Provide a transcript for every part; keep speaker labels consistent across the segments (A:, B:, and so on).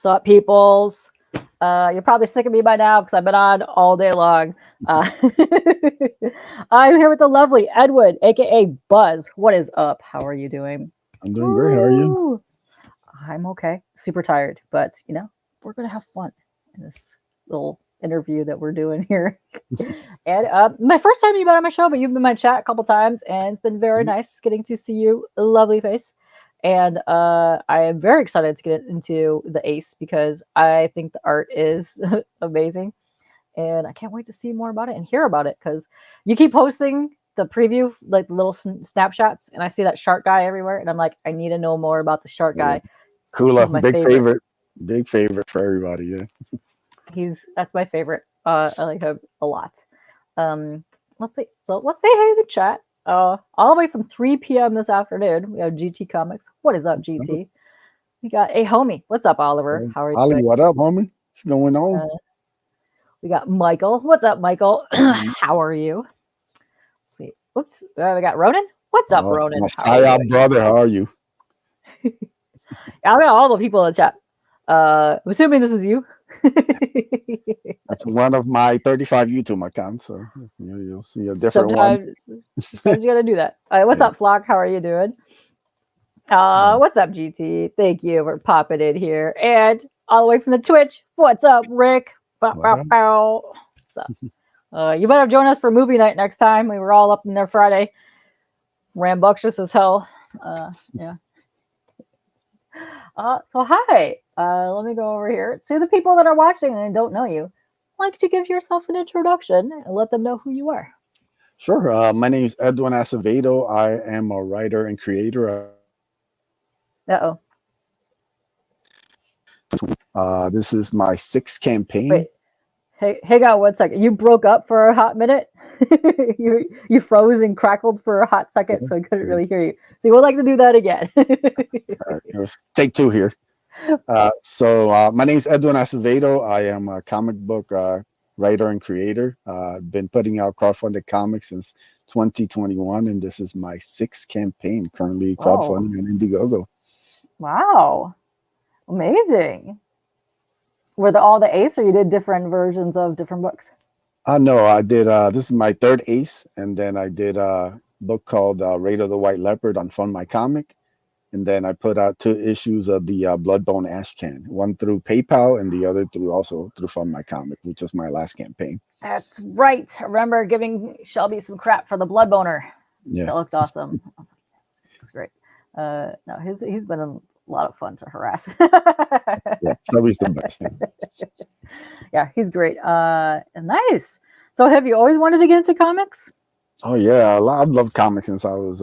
A: What's up, peoples? You're probably sick of me by now because I've been on all day long. Uh, I'm here with the lovely Edwin, aka Buzz. What is up? How are you doing?
B: I'm doing great. How are you?
A: Woo! I'm okay. Super tired, but we're gonna have fun in this little interview that we're doing here. And my first time you've been on my show, but you've been in my chat a couple times, and it's been very
B: Mhm.
A: nice getting to see you, lovely face. And I am very excited to get into the Ace because I think the art is amazing, and I can't wait to see more about it and hear about it because you keep posting the preview, like little snapshots, and I see that shark guy everywhere, and I'm like, I need to know more about the shark
B: Yeah.
A: guy.
B: Cooler,
A: He's my
B: big
A: favorite.
B: favorite, big favorite for everybody. Yeah.
A: He's That's my favorite. I like him a lot. Um, let's see. So let's say hey to the chat. All the way from 3 p.m. this afternoon, we have GT Comics. What is up,
B: Oh,
A: GT? We got a homie. What's up, Oliver?
B: okay.
A: How are you
B: Ali,
A: doing?
B: what up, homie? What's going on?
A: We got Michael. What's up, Michael?
B: Mm.
A: How are you? Let's see. Oops. We got Ronan. What's up,
B: My
A: Ronan? How are you
B: Saya
A: doing?
B: brother, how are you?
A: I got all the people in the chat. I'm assuming this is you.
B: That's one of my 35 YouTube accounts, so you'll see a different one.
A: Sometimes you gotta do that. What's
B: Yeah.
A: up, Flock? How are you doing?
B: Uh,
A: What's up, GT? Thank you for popping in here. And all the way from the Twitch, what's up, Rick? Bow,
B: what
A: bow,
B: up?
A: bow. So, you better join us for movie night next time. We were all up in there Friday, rambunctious as hell. Yeah. So hi. Let me go over here. See the people that are watching and don't know you. Like to give yourself an introduction and let them know who you are.
B: Sure. My name is Edwin Acevedo. I am a writer and creator.
A: Uh oh.
B: This is my sixth campaign.
A: Wait. Hey, hang on 1 second. You broke up for a hot minute. You froze and crackled for a hot second,
B: Okay.
A: so I couldn't
B: Okay.
A: really hear you. So we'd like to do that again.
B: All right. Here's take two here. My name is Edwin Acevedo. I am a comic book writer and creator. I've been putting out crowdfunded comics since 2021, and this is my sixth campaign currently
A: Whoa!
B: crowdfunding on Indiegogo.
A: Wow! Amazing. Were all the Ace, or you did different versions of different books?
B: No, I did. This is my third Ace, and then I did a book called Raid of the White Leopard on Fund My Comic. And then I put out two issues of the Bloodbone Ash Can, one through PayPal and the other through also through Fund My Comic, which is my last campaign.
A: That's right. I remember giving Shelby some crap for the blood boner.
B: Yeah,
A: That looked awesome. I was like, yes, it's great. No, he's been a lot of fun to harass.
B: yeah, Shelby's the best. Yeah.
A: Yeah, he's great. Nice. So, have you always wanted to get into comics?
B: Oh yeah, I've loved comics since I was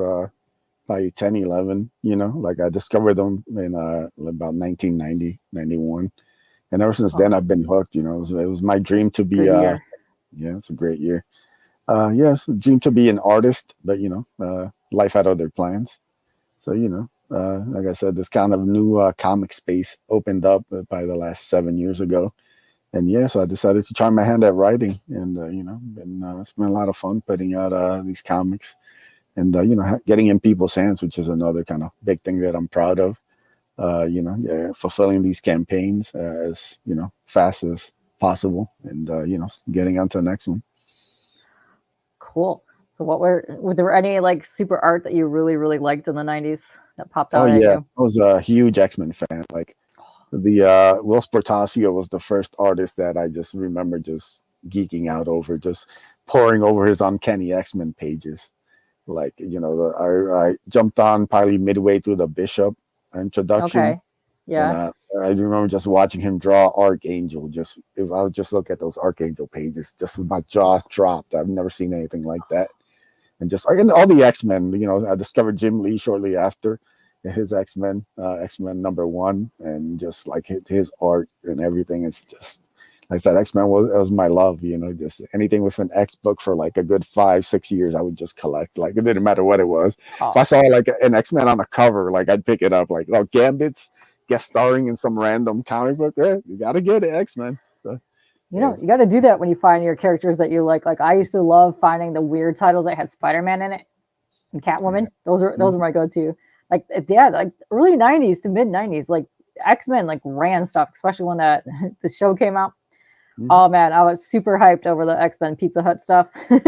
B: probably 10, 11. Like I discovered them in about 1990, 91. And ever since
A: Oh,
B: then, I've been hooked. It was my dream to be.
A: good year.
B: Yeah, it's a great year. Yes, dream to be an artist, but life had other plans. So like I said, this kind of new comic space opened up by the last 7 years ago, and yeah, so I decided to try my hand at writing, and it's been a lot of fun putting out these comics, and getting in people's hands, which is another kind of big thing that I'm proud of. Yeah, fulfilling these campaigns as fast as possible, and getting on to the next one.
A: Cool. So, were there any like super art that you really really liked in the '90s that popped
B: Oh
A: out at
B: yeah,
A: you?
B: I was a huge X-Men fan. Like the Will Sportasio was the first artist that I just remember just geeking out over, just poring over his Uncanny X-Men pages. Like I jumped on probably midway through the Bishop introduction,
A: Okay.
B: and
A: Yeah.
B: I remember just watching him draw Archangel. Just if I would just look at those Archangel pages, just my jaw dropped. I've never seen anything like that. And just and all the X-Men, I discovered Jim Lee shortly after his X-Men #1, and just like his art and everything. It's just like I said, X-Men was my love. Just anything with an X book for like a good 5, 6 years, I would just collect. Like it didn't matter what it was. If I
A: Oh,
B: saw like an X-Men on a cover, like I'd pick it up. Like Gambit's guest starring in some random comic book. You gotta get it, X-Men. So,
A: you
B: yes.
A: got to do that when you find your characters that you like. Like I used to love finding the weird titles that had Spider-Man in it and
B: Yeah.
A: Catwoman. Those are my go-to. Like yeah, like early '90s to mid '90s. Like X-Men like ran stuff, especially when that the show came out.
B: Mhm.
A: Oh man, I was super hyped over the X-Men Pizza Hut stuff.
B: I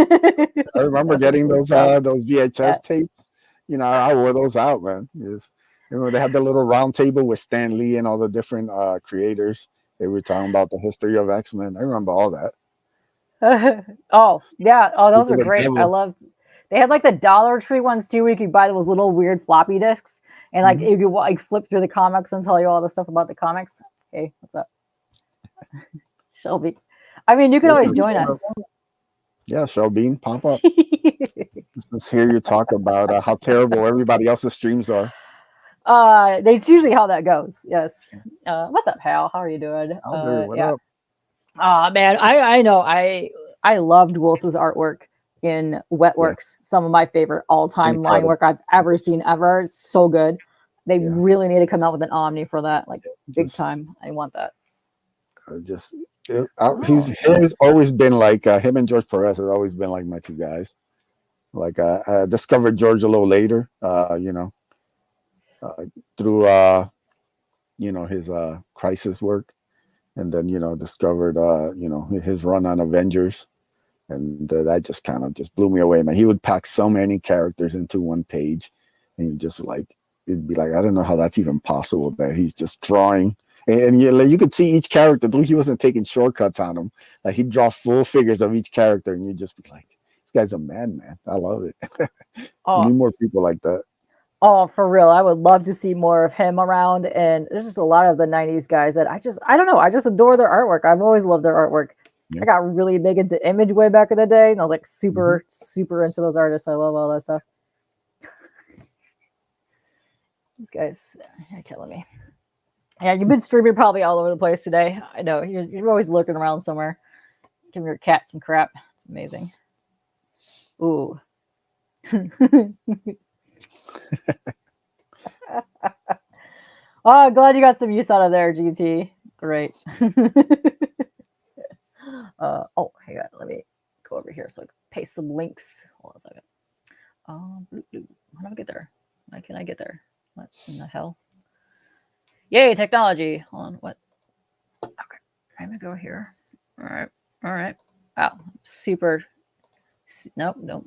B: remember
A: That was
B: getting
A: so dumb.
B: those
A: Yeah.
B: VHS tapes. I wore those out, man. Yes. They had the little round table with Stan Lee and all the different creators. They were talking about the history of X-Men. I remember all that.
A: Oh yeah. Oh, those
B: Speaking
A: are
B: of the
A: great. I
B: devil.
A: love. They had like the Dollar Tree ones too, where you could buy those little weird floppy disks, and like
B: Mhm.
A: you could like flip through the comics and tell you all the stuff about the comics. Hey, what's up, Shelby? I mean, you can
B: Yeah,
A: always
B: what's
A: join
B: going on?
A: us.
B: Yeah, Bean, pop up. Let's hear you talk about how terrible everybody else's streams are.
A: That's usually how that goes. Yes. What's up, Hal? How are you doing?
B: Alder, what
A: Yeah.
B: up?
A: Man, I know I loved Wilson's artwork in
B: Yeah,
A: Wetworks. Some of my favorite all time line
B: incredible.
A: work I've ever seen ever. It's so good. They
B: Yeah,
A: really need to come out with an Omni for that, like big
B: just
A: time. I want that.
B: just
A: Oh,
B: he's always been like him and George Perez has always been like my two guys. Like I discovered George a little later, uh, through his crisis work, and then discovered his run on Avengers, and that just kind of just blew me away, man. He would pack so many characters into one page, and you just like it'd be like I don't know how that's even possible that he's just drawing. And like, you could see each character, though he wasn't taking shortcuts on them. Like he'd draw full figures of each character, and you'd just be like, "This guy's a madman." I love it. We
A: oh,
B: need more people like that.
A: oh, for real. I would love to see more of him around. And there's just a lot of the '90s guys that I don't know. I just adore their artwork. I've always loved their artwork.
B: Yeah.
A: I got really big into Image way back in the day, and I was like
B: Hmm.
A: super into those artists. I love all that stuff. These guys are killing me. Yeah, you've been streaming probably all over the place today. I know you're always lurking around somewhere. Give your cat some crap. It's amazing. Ooh. Oh, glad you got some use out of there, GT. Great. Oh, hang on. Let me go over here so I can paste some links. Hold on a second. How do I get there? Why can't I get there? What in the hell? Yay, technology. Hold on. What? Okay. I'm going to go here. All right. All right. Wow. Super. Nope. Nope.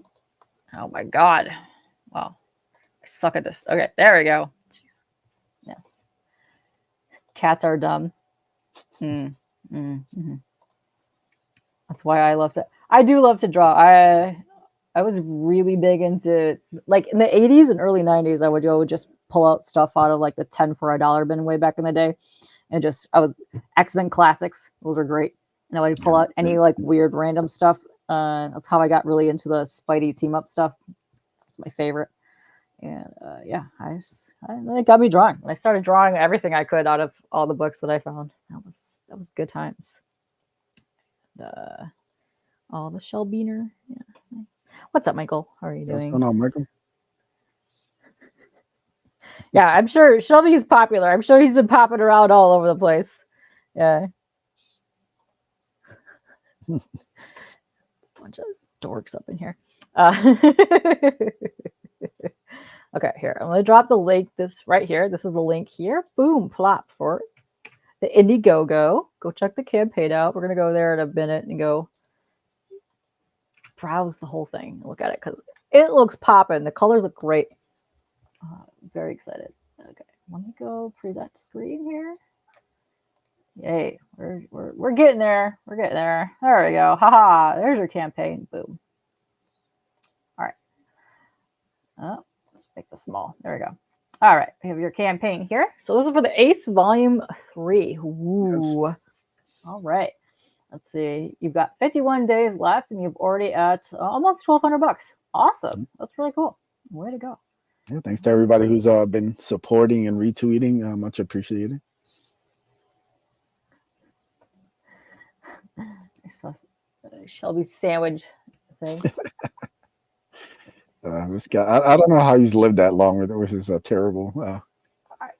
A: Oh my God. Wow. I suck at this. Okay. There we go. Jeez. Yes. Cats are dumb. Mm. Mm. That's why I love to. I do love to draw. I was really big into like in the '80s and early '90s. I would go just pull out stuff out of like the 10 for a dollar bin way back in the day, and just I was X-Men classics. Those are great. And I would pull
B: Yeah.
A: out any like weird random stuff. That's how I got really into the Spidey team up stuff. That's my favorite. And yeah, it got me drawing. And I started drawing everything I could out of all the books that I found. That was good times. Uh, Oh, the shell beaner. Yeah, nice. What's up, Michael? How are you
B: What's
A: doing?
B: going on, Michael?
A: Yeah, I'm sure Shelby's popular. I'm sure he's been popping around all over the place. Yeah, bunch of dorks up in here. Okay, here. I'm gonna drop the link. This right here. This is the link here. Boom, plop for the Indiegogo. Go check the campaign out. We're gonna go there in a minute and go browse the whole thing. Look at it because it looks popping. The colors look great. Very excited. Okay, let me go present screen here. Yay, we're getting there. We're getting there. There we go. Haha. There's your campaign. Boom. All right. Oh, let's make this small. There we go. All right. We have your campaign here. So this is for the Ace Volume 3.
B: Yes.
A: Ooh. All right. Let's see. You've got 51 days left, and you've already at almost 1,200 bucks. Awesome. That's really cool. Way to go.
B: Yeah, thanks to everybody who's been supporting and retweeting. Much appreciated.
A: I saw Shelby's sandwich thing.
B: This guy, I don't know how he's lived that long with his terrible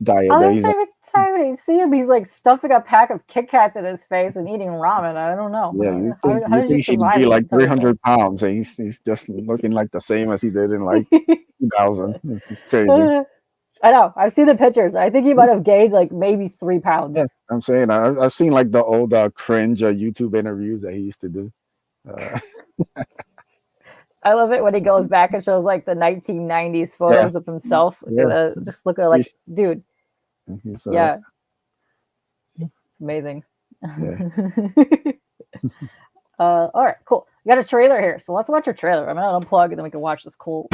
B: diet that
A: Other
B: he's on.
A: time I see him, he's like stuffing a pack of Kit Kats in his face and eating ramen. I don't know.
B: Yeah,
A: How
B: you
A: did you
B: think he'd
A: survive
B: be
A: it
B: like
A: until he's like,
B: 300 pounds, and he's just looking like the same as he did in like 2000. It's crazy.
A: I know. I've seen the pictures. I think he might have gained like maybe three
B: Yeah,
A: pounds.
B: I'm saying I've seen like the old cringe YouTube interviews that he used to do. Uh,
A: I love it when he goes back and shows like the 1990s
B: yeah,
A: photos of himself.
B: yeah.
A: Just looking like,
B: He's,
A: dude,
B: he's
A: yeah, it's amazing.
B: yeah.
A: All right, cool. We got a trailer here, so let's watch a trailer. I'm gonna unplug and then we can watch this cool.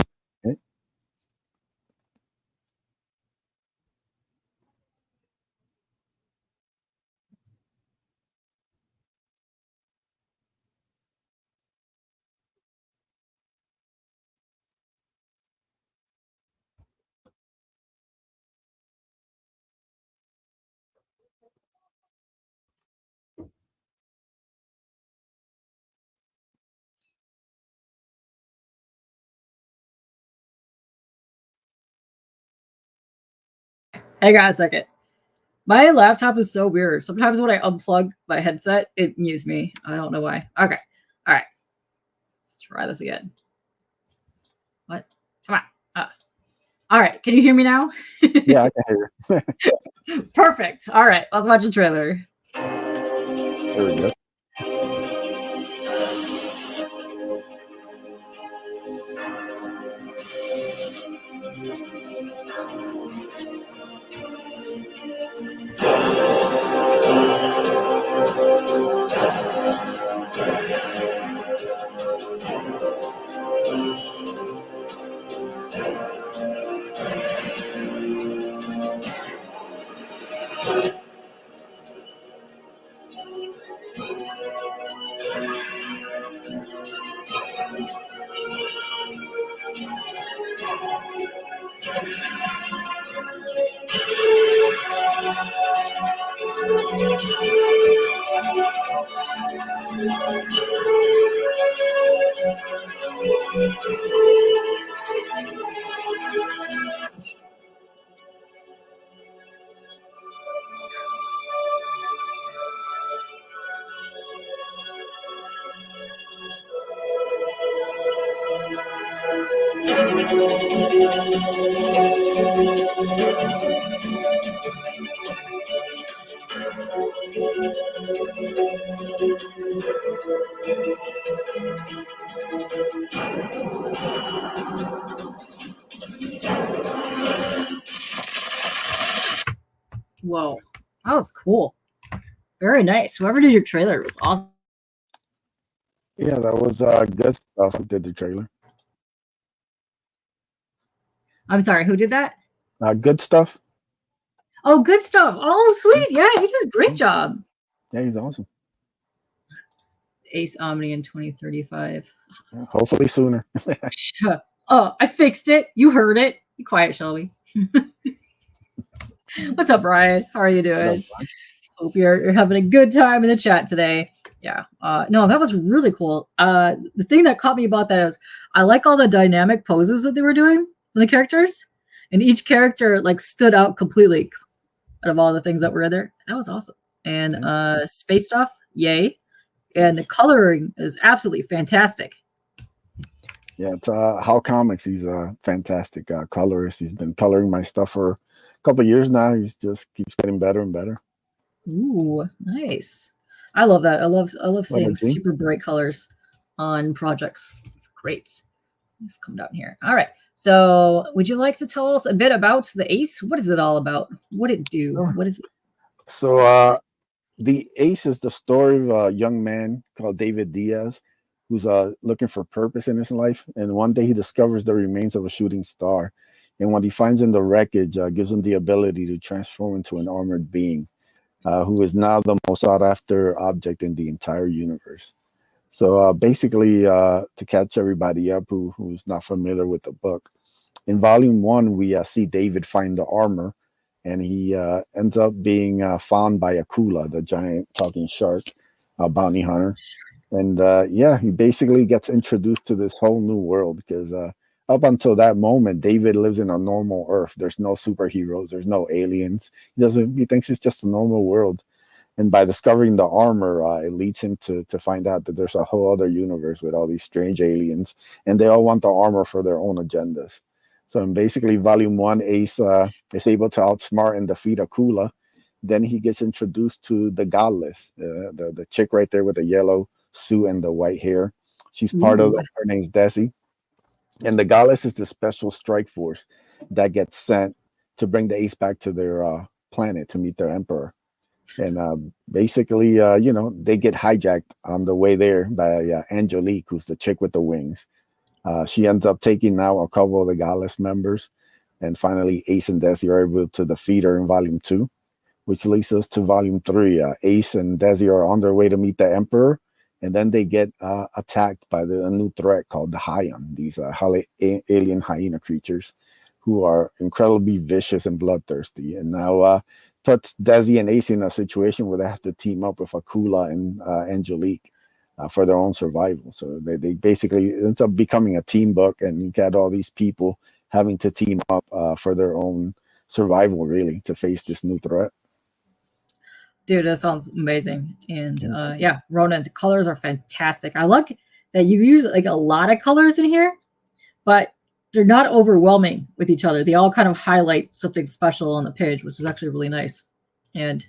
A: Hang on a second. My laptop is so weird. Sometimes when I unplug my headset, it mutes me. I don't know why. Okay. All right. Let's try this again. What? Come on. All right. Can you hear me now?
B: Yeah, I can hear
A: Perfect. All right. Let's watch the trailer.
B: you. There we go.
A: Whoa. That was cool. Very nice. Whoever did your trailer was awesome.
B: Yeah, that was good stuff. Who did the trailer?
A: I'm sorry. Who did that?
B: Good stuff.
A: Oh, good stuff. Oh, sweet. Yeah, he does a great job.
B: Yeah, he's awesome.
A: Ace Omni in 2035.
B: Yeah, hopefully sooner.
A: Oh, I fixed it. You heard it. Be quiet, Shelby. What's up, Brian? How are you doing? Hope you're having a good time in the chat today. Yeah. No, that was really cool. The thing that caught me about that is I like all the dynamic poses that they were doing for the characters, and each character like stood out completely out of all the things that were in there. That was awesome. And space stuff, yay! And the coloring is absolutely fantastic.
B: Yeah, it's How Comics. He's a fantastic colorist. He's been coloring my stuff for a couple of years now. He just keeps getting better and better.
A: Ooh, nice. I love that. I love
B: What
A: seeing
B: about you?
A: super bright colors on projects. It's great. Let's come down here. All right. So, would you like to tell us a bit about the Ace? What is it all about? What it do?
B: Sure.
A: What is it?
B: So, the Ace is the story of a young man called David Diaz, who's looking for purpose in his life. And one day he discovers the remains of a shooting star. And what he finds in the wreckage gives him the ability to transform into an armored being, who is now the most sought after object in the entire universe. So basically, to catch everybody up who's not familiar with the book, in volume one, we see David find the armor, and he ends up being found by Akula, the giant talking shark, bounty hunter. And yeah, he basically gets introduced to this whole new world because up until that moment, David lives in a normal Earth. There's no superheroes, there's no aliens. He thinks it's just a normal world. And by discovering the armor, it leads him to find out that there's a whole other universe with all these strange aliens, and they all want the armor for their own agendas. So in basically volume one, Ace is able to outsmart and defeat Akula. Then he gets introduced to the Godless, the chick right there with the yellow suit and the white hair. She's part of
A: Ooh.
B: her name's Desi, and the Godless is the special strike force that gets sent to bring the Ace back to their planet to meet their Emperor. And basically, they get hijacked on the way there by Angelique, who's the chick with the wings. She ends up taking now a couple of the Godless members, and finally, Ace and Desi are able to defeat her in Volume 2, which leads us to Volume 3. Ace and Desi are on their way to meet the Emperor, and then they get attacked by a new threat called the Hyun, these alien hyena creatures who are incredibly vicious and bloodthirsty. And now puts Desi and Ace in a situation where they have to team up with Akula and Angelique for their own survival. So they basically ends up becoming a team book, and you got all these people having to team up for their own survival, really, to face this new threat.
A: Dude, that sounds amazing. And yeah, Ronan, the colors are fantastic. I like that you use like a lot of colors in here, but they're not overwhelming with each other. They all kind of highlight something special on the page, which is actually really nice. And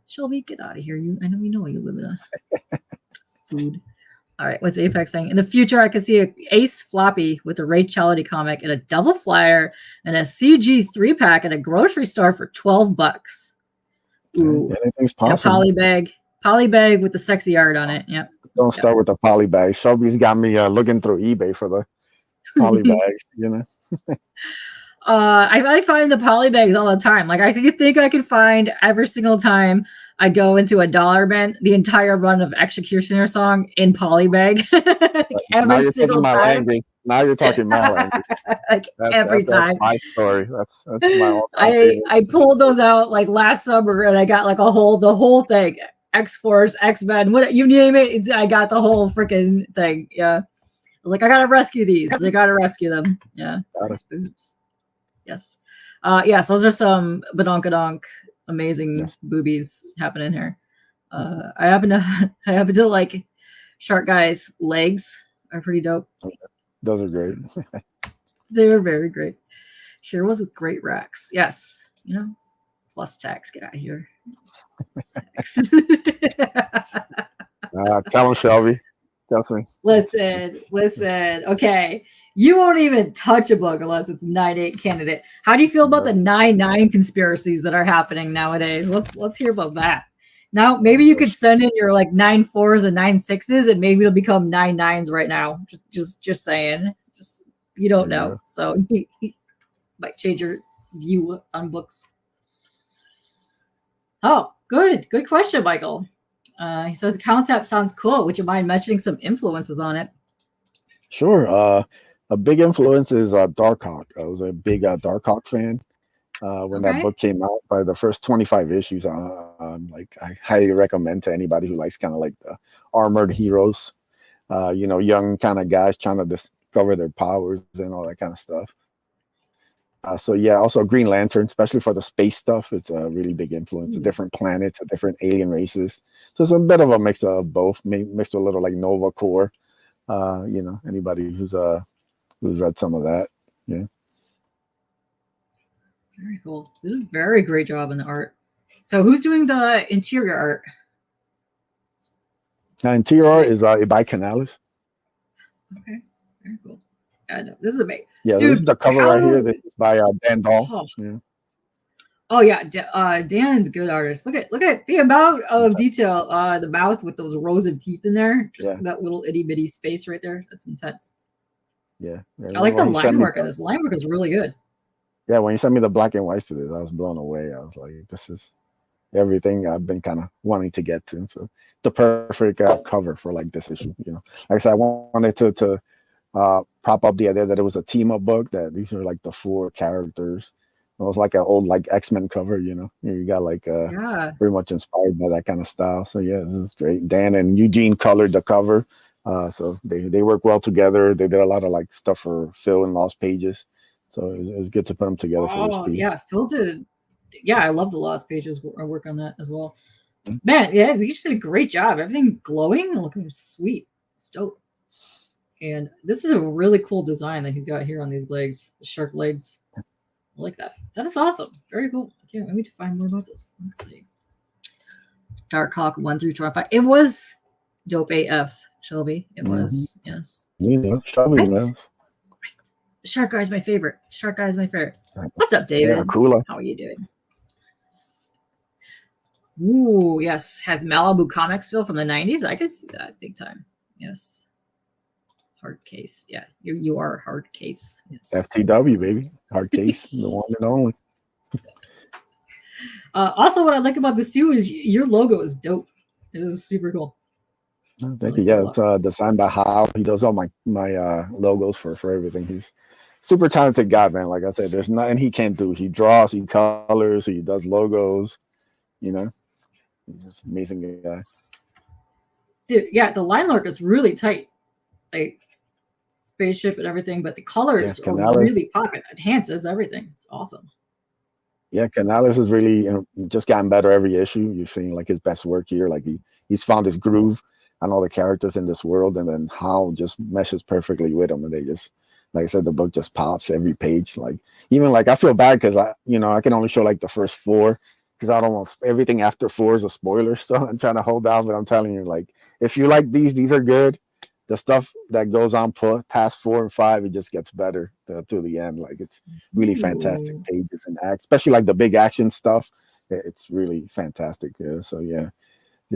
A: Shelby, get out of here. I know you live in a food. All right, what's Apex saying? In the future, I could see a Ace floppy with a Ray Charity comic and a double flyer and a CG 3-pack at a grocery store for $12. Ooh,
B: anything's
A: and a
B: possible.
A: poly bag with the sexy art on it. Yep.
B: Don't start with the poly bag. Shelby's got me looking through eBay for the poly bags,
A: I find the poly bags all the time. Like I think I can find every single time I go into a dollar bin the entire run of Executioner song in poly bag. Like
B: now
A: every
B: you're
A: single
B: talking my
A: time.
B: language. Now you're talking my language.
A: Like every time.
B: That's my story. That's my all-time favorite.
A: I pulled those out like last summer and I got like the whole thing. X-Force, X-Men, what you name it, I got the whole freaking thing. Yeah. I was like, I gotta rescue these. They gotta rescue them. Yeah. Nice boobs. Yes. Yes, those are some badonkadonk amazing boobies happening here. I happen to like Shark Guy's legs are pretty dope.
B: Those are great.
A: They were very great. Sure was with great racks. Yes. Plus tax. Get out of here.
B: Tell him, Shelby. Trust me.
A: Listen. Okay. You won't even touch a book unless it's 9-8 candidate. How do you feel about the 9-9 conspiracies that are happening nowadays? Let's hear about that. Now, maybe you could send in your like 9-4s and 9-6s, and maybe it'll become 9-9s right now. Just saying. You don't know. So you might change your view on books. Oh, good question, Michael. He says concept sounds cool. Would you mind mentioning some influences on it?
B: Sure. A big influence is Darkhawk. I was a big Darkhawk fan when that book came out. By the first 25 issues, like I highly recommend to anybody who likes kind of like the armored heroes, young kind of guys trying to discover their powers and all that kind of stuff. So yeah, also Green Lantern, especially for the space stuff, it's a really big influence. The different planets, the different alien races. So it's a bit of a mix of both, mixed with a little like Nova Corps. Anybody who's read some of that, yeah.
A: Very cool. They did a very great job in the art. So who's doing the interior art?
B: Interior art is by Canales.
A: Okay, very cool. Yeah, no, this is amazing.
B: Yeah, dude, this is the cover right here. This is by Dan Dahl.
A: Oh.
B: Yeah.
A: Oh yeah, Dan's a good artist. Look at the amount of detail. The mouth with those rows of teeth in there. Just that little itty bitty space right there. That's intense.
B: Yeah.
A: I like the line work of this. Line work is really good.
B: Yeah, when you sent me the black and whites to this, I was blown away. I was like, this is everything I've been kind of wanting to get to. So the perfect cover for like this issue. Like I said, I wanted to prop up the idea that it was a team up book, that these are like the 4 characters. It was like an old like X-Men cover, you got like very much inspired by that kind of style. So yeah, this is great. Dan and Eugene colored the cover. So they work well together. They did a lot of like stuff for Phil and Lost Pages. So it was good to put them together for this piece.
A: Yeah, Phil did. Yeah, I love the Lost Pages. I work on that as well. Man, yeah, you just did a great job. Everything's glowing and looking sweet. It's dope. And this is a really cool design that he's got here on these legs, the shark legs. I like that. That is awesome. Very cool. I can't wait to find more about this. Let's see. Dark Hawk 1 through 25. It was dope AF, Shelby. It
B: Hmm.
A: was, yes.
B: You know, Shelby
A: Right?
B: knows.
A: Shark Guy's my favorite. Shark Guy's my favorite. What's up,
B: Yeah,
A: David?
B: cooler.
A: How are you doing? Ooh, yes. Has Malibu Comics feel from the 90s? I can see that big time. Yes. Hard case. Yeah, you are a hard case. Yes.
B: FTW, baby. Hard case, the one and only.
A: Also, what I like about this too is your logo is dope. It is super cool.
B: Oh,
A: I
B: thank you.
A: like that a
B: Yeah,
A: lot.
B: it's designed by Hal. He does all my logos for everything. He's super talented guy, man. Like I said, there's nothing he can't do. He draws, he colors, he does logos. You know, he's just an amazing guy.
A: Dude, yeah, the line work is really tight. Like spaceship and everything, but the
B: Yeah,
A: colors are
B: Canales.
A: really popping. It enhances everything. It's awesome.
B: Yeah, Canales is really just gotten better every issue. You're seeing like his best work here. Like he's found his groove on all the characters in this world, and then Hal just meshes perfectly with them, and they just. Like I said, the book just pops every page. Like even like I feel bad because I can only show like the first four because I don't want everything after four is a spoiler. So I'm trying to hold out, but I'm telling you, like if you like these are good. The stuff that goes on past 4 and 5, it just gets better to the end. Like it's really fantastic
A: Ooh.
B: pages and act, especially like the big action stuff. It's really fantastic. Yeah, so yeah,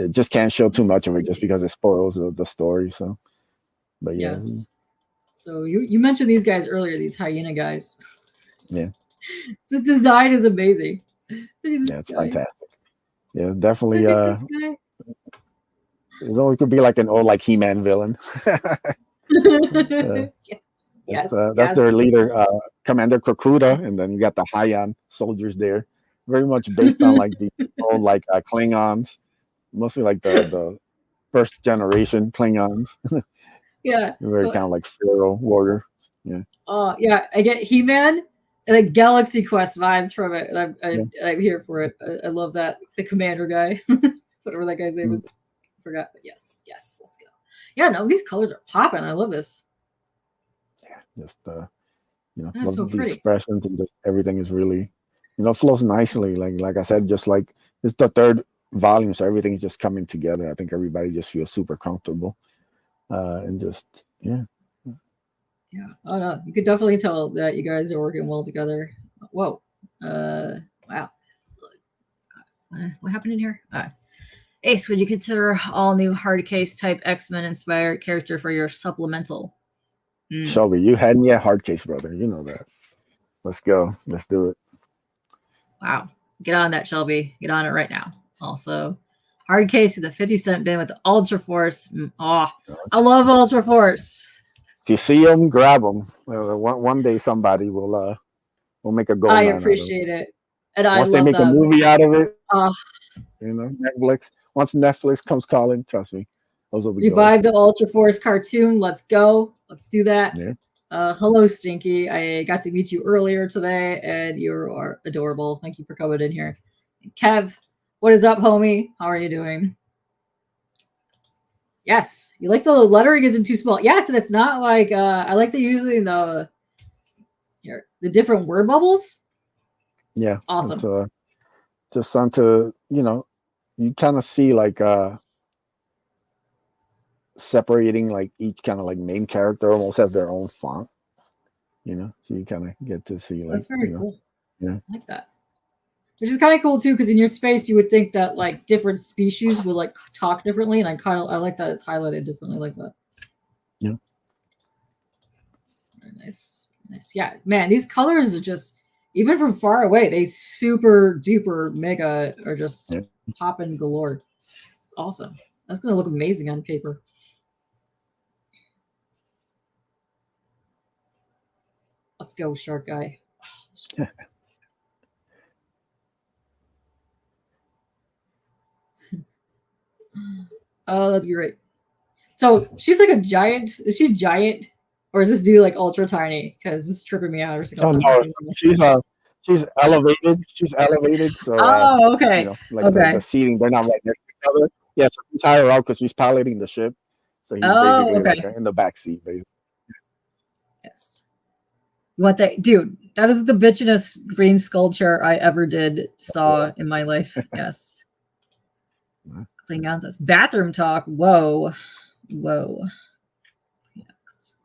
B: just can't show too much of it just
A: Sweet.
B: because it spoils the story. So, but yeah,
A: Yes. So you mentioned these guys earlier, these hyena guys.
B: yeah,
A: This design is amazing. Look at
B: yeah,
A: this
B: it's
A: guy.
B: fantastic. Yeah, definitely.
A: Look at this guy.
B: It always could be like an old like He-Man villain. uh,
A: Yes, yes,
B: that's
A: yes.
B: their leader, Commander Krakuda, and then you got the Hyun soldiers there, very much based on like the old like Klingons, mostly like the first generation Klingons,
A: Yeah.
B: very kind of like Pharaoh warrior. Yeah,
A: Yeah, I get He-Man and like Galaxy Quest vibes from it, and
B: yeah.
A: I'm here for it. I love that the commander guy, whatever that guy's name
B: Mm.
A: is, forgot. But yes, yes, let's go. Yeah, no, these colors are popping. I love this.
B: Just
A: That's
B: love
A: so
B: the
A: pretty.
B: expressions and just everything is really, flows nicely. Like I said, just like it's the third volume, so everything's just coming together. I think everybody just feels super comfortable, and just yeah.
A: Yeah. Oh no, you could definitely tell that you guys are working well together. Whoa. Wow. What happened in here? Ace, would you consider all new hard case type X-Men inspired character for your supplemental? Mm.
B: Shelby, you had me at hard case, brother. You know that. Let's go. Let's do it.
A: Wow. Get on that, Shelby. Get on it right now. Also, hard case of the 50-cent bin with the Ultra Force. Oh, I love Ultra Force.
B: If you see them, grab them. One day somebody will make a gold
A: I
B: mine out of it.
A: appreciate it. And I
B: Once they
A: love
B: make a
A: them.
B: movie out of it,
A: Uh,
B: Netflix. Once Netflix comes calling, trust me, those will be gold.
A: revive the Ultra Force cartoon. Let's go. Let's do that.
B: Yeah.
A: Hello, Stinky. I got to meet you earlier today, and you are adorable. Thank you for coming in here. Kev, what is up, homie? How are you doing? Yes, you like the lettering isn't too small. Yes, and it's not like I like the using the different word bubbles.
B: Yeah.
A: It's awesome.
B: It's just something to, you kind of see like separating like each kind of like main character almost has their own font, so you kind of get to see like,
A: That's very cool.
B: yeah.
A: I like that. Which is kind of cool too, because in your space you would think that like different species would like talk differently, and I like that it's highlighted differently like that.
B: Yeah.
A: Very nice, nice. Yeah, man, these colors are just even from far away, they super duper mega are just
B: Yeah.
A: popping galore. It's awesome. That's gonna look amazing on paper. Let's go, Shark Guy. Oh, that's great. So she's like a giant. Is she giant, or is this dude like ultra tiny? Because this is tripping me out every single
B: Oh
A: time I
B: no,
A: see him.
B: she's elevated. She's elevated, so
A: Oh, okay,
B: like the
A: okay.
B: seating, they're not right next to each other. Yeah, so he's higher up because she's piloting the ship, so he's
A: Oh,
B: basically
A: okay.
B: like in the back seat, basically.
A: You want that, dude? That is the bitchinest green sculpture I ever saw in my life. Yes. Klingons. That's bathroom talk. Whoa. Whoa. Yes.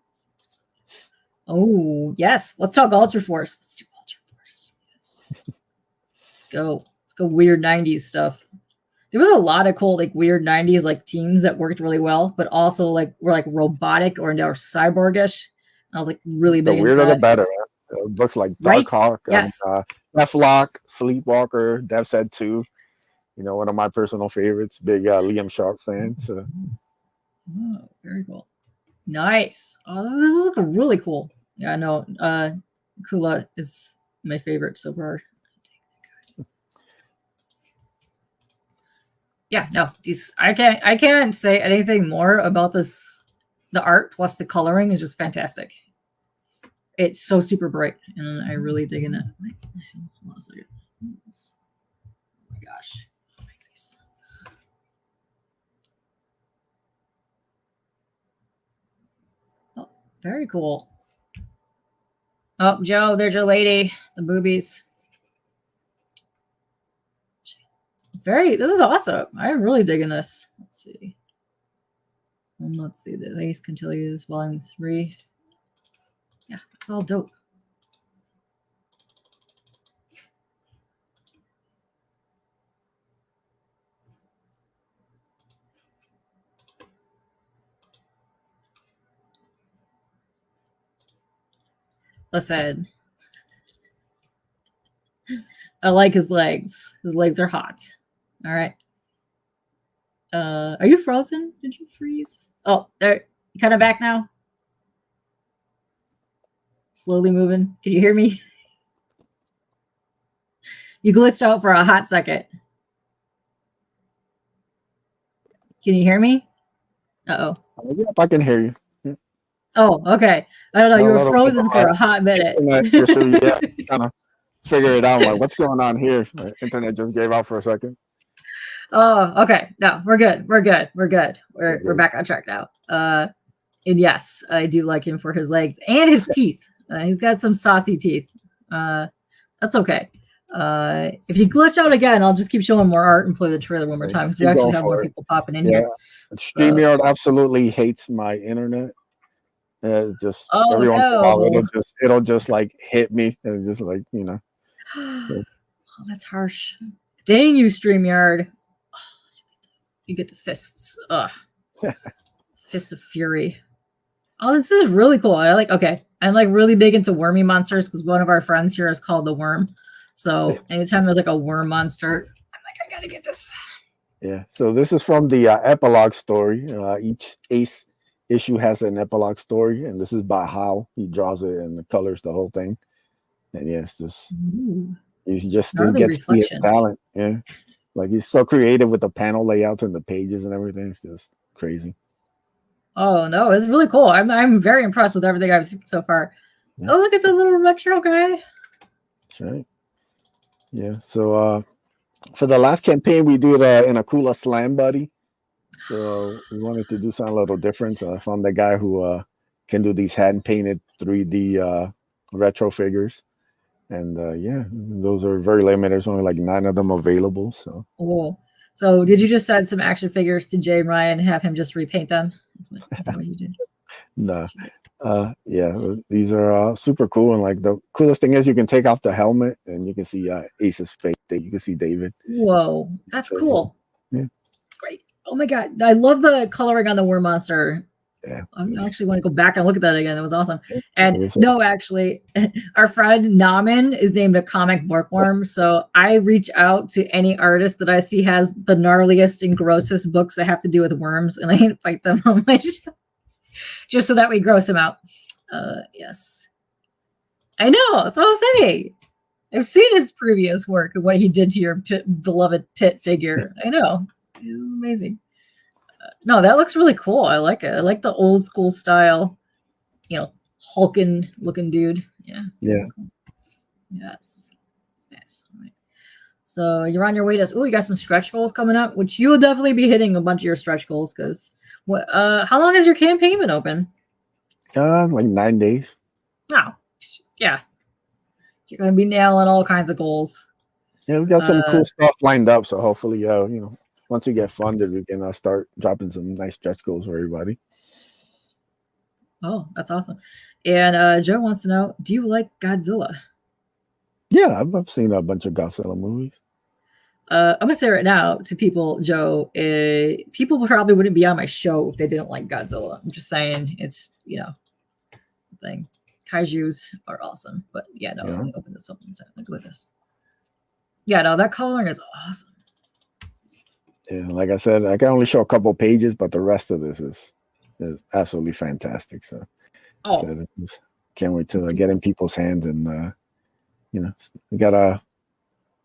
A: Oh, yes. Let's talk Ultra Force. Let's do Ultra Force. Yes. Let's go. Let's go weird 90s stuff. There was a lot of cool, like weird 90s like teams that worked really well, but also like were like robotic or now cyborgish. I was like really
B: The
A: big into
B: weirder the
A: that.
B: better. Books like
A: Right?
B: Darkhawk and
A: Yes.
B: Deathlock, Sleepwalker, Death Set 2. You know, one of my personal favorites. Big Liam Sharp fan. So.
A: Oh, very cool. Nice. Oh, this is looking really cool. Yeah, I know. Kula is my favorite so far. Yeah, no, these I can't say anything more about this. The art plus the coloring is just fantastic. It's so super bright, and I really dig in it. Hold on a second. Oh my gosh. Oh my face. Oh, very cool. Oh, Joe, there's your lady. The boobies. This is awesome. I'm really digging this. Let's see. Let's see. The Ace continues volume 3. Yeah, it's all dope. Listen, I like his legs. His legs are hot. All right. Are you frozen? Did you freeze? Oh, there. You kind of back now? Slowly moving. Can you hear me? You glitched out for a hot second. Can you hear me? Uh-oh.
B: Yep, I can hear you. Yeah.
A: Oh, okay. I don't know.
B: A
A: You were
B: little bit
A: frozen for a hot minute.
B: issue, yeah. Kind of figure it out. Like, what's going on here? My internet just gave out for a second.
A: Oh, okay. No, we're good. We're good. We're good. We're back on track now. And yes, I do like him for his legs and his teeth. He's got some saucy teeth. That's okay. If you glitch out again, I'll just keep showing more art and play the trailer one more time because we actually have more people popping in here.
B: StreamYard absolutely hates my internet. Just every once in a while, it'll just like hit me and just like, you know.
A: Oh, that's harsh. Dang you, StreamYard. Oh, you get the fists. Ugh. Fists of fury. Oh, this is really cool. I'm like really big into wormy monsters because one of our friends here is called the Worm. So anytime there's like a worm monster, I'm like, I gotta get this.
B: Yeah. So this is from the epilogue story. Each Ace issue has an epilogue story, and this is by How. He draws it and colors the whole thing. And yeah, it's just he just gets his talent. Yeah. Like he's so creative with the panel layouts and the pages and everything. It's just crazy.
A: Oh no, it's really cool. I'm very impressed with everything I've seen so far. Yeah. Oh, look at the little retro guy.
B: That's right. Yeah. So for the last campaign, we did in a Kula Slam Buddy. So we wanted to do something a little different. So I found the guy who can do these hand painted 3D retro figures. And yeah, those are very limited. There's only like 9 of them available. So.
A: Oh. So did you just send some action figures to Jay Ryan and have him just repaint them? Is that what you did?
B: No. Yeah, these are super cool. And like the coolest thing is you can take off the helmet and you can see Ace's face. You can see David.
A: Whoa, that's cool.
B: Yeah.
A: Great. Oh my God. I love the coloring on the worm monster.
B: Yeah.
A: I actually want to go back and look at that again. It was awesome. And no, actually, our friend Naman is named a comic bookworm. So I reach out to any artist that I see has the gnarliest and grossest books that have to do with worms, and I invite them on my show just so that we gross him out. Yes. I know. That's what I was saying. I've seen his previous work and what he did to your beloved Pit figure. I know. It was amazing. No, that looks really cool. I like it. I like the old school style, hulking looking dude. Yeah.
B: Yeah.
A: Yes. Yes. All right. So you're on your way to. Oh, you got some stretch goals coming up, which you will definitely be hitting a bunch of your stretch goals because. How long has your campaign been open?
B: Like 9 days.
A: Oh, Yeah, you're gonna be nailing all kinds of goals.
B: Yeah, we got some
A: Uh,
B: cool stuff lined up. So hopefully, once we get funded, we can start dropping some nice stretch goals for everybody.
A: oh, that's awesome. And Joe wants to know, do you like Godzilla?
B: Yeah, I've seen a bunch of Godzilla movies.
A: I'm gonna say right now to people, Joe, people probably wouldn't be on my show if they didn't like Godzilla. I'm just saying, it's thing. Kaiju's are awesome, but yeah, no. Let
B: Yeah,
A: me open this up one time. Look at this. Yeah, no, that coloring is awesome.
B: yeah. Like I said, I can only show a couple pages, but the rest of this is absolutely fantastic. So,
A: Oh,
B: can't wait to get in people's hands, and we gotta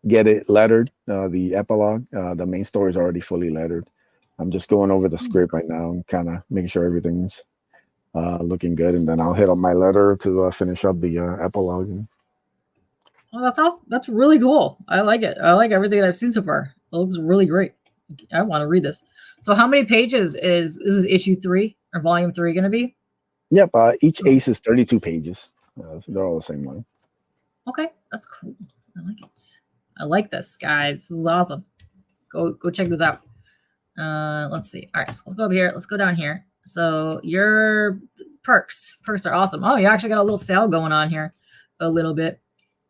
B: get it lettered. The epilogue, the main story is already fully lettered. I'm just going over the script right now and kind of making sure everything's looking good, and then I'll hit up my letter to finish up the epilogue.
A: oh, that's awesome. That's really cool. I like it. I like everything that I've seen so far. It looks really great. I want to read this. So, how many pages is this? Is issue 3 or volume 3 going to be?
B: Yep. Each ace is 32 pages. So they're all the same line.
A: Okay, that's cool. I like it. I like this, guys. This is awesome. Go check this out. Let's see. All right, so let's go over here. Let's go down here. So your perks are awesome. Oh, you actually got a little sale going on here, a little bit.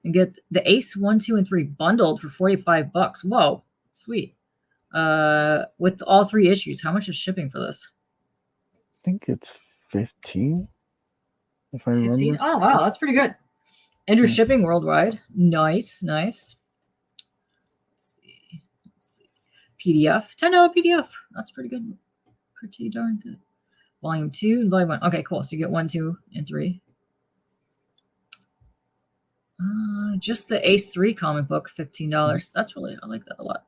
A: And get the Ace 1, 2, and 3 bundled for $45. Whoa, sweet. With all 3 issues, how much is shipping for this?
B: I think it's 15, if I
A: 15?
B: remember.
A: Oh wow, that's pretty good. And you're shipping worldwide. Nice. Let's see. PDF, $10 PDF. That's pretty good. Pretty darn good. Volume 2 and volume 1. Okay, cool. So you get 1, 2, and 3. Just the Ace 3 comic book, $15. That's really, I like that a lot.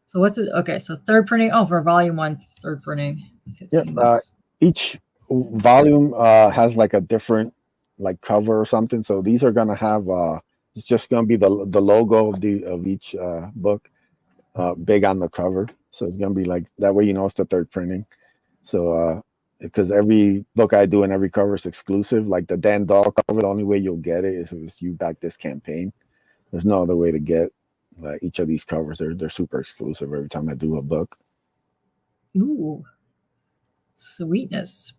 A: So what's it? Okay, so third printing. Oh, for volume 1, third printing, $15.
B: Each volume has like a different like cover or something. So these are gonna have it's just gonna be the logo of each book big on the cover. So it's gonna be like that way, it's the third printing. So because every book I do and every cover is exclusive, like the Dan Dahl cover, the only way you'll get it is if you back this campaign. There's no other way to get each of these covers. They're super exclusive every time I do a book.
A: Ooh, sweetness.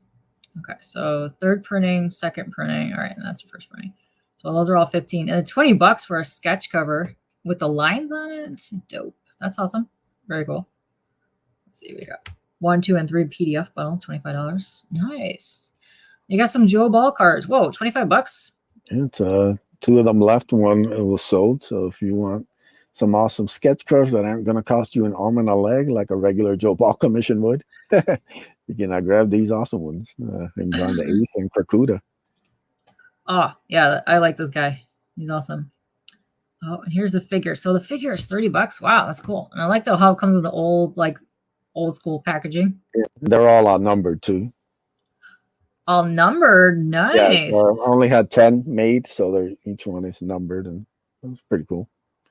A: Okay, so third printing, second printing. All right, and that's first printing. So those are all 15. And $20 for a sketch cover with the lines on it. Dope. That's awesome. Very cool. Let's see, we got 1, 2, and 3 PDF bundle, $25. Nice. You got some Joe Ball cards. Whoa, $25.
B: It's 2 of them left. One was sold. So if you want some awesome sketch curves that aren't going to cost you an arm and a leg like a regular Joe Ball commission would, you can grab these awesome ones and join the Ace and Krakuda.
A: Oh, yeah, I like this guy. He's awesome. Oh, and here's the figure. So the figure is $30. Wow, that's cool. And I like how it comes with the old school packaging.
B: Yeah, they're all numbered too.
A: All numbered. Nice.
B: Yeah, I only had 10 made, so each one is numbered, and it's pretty cool.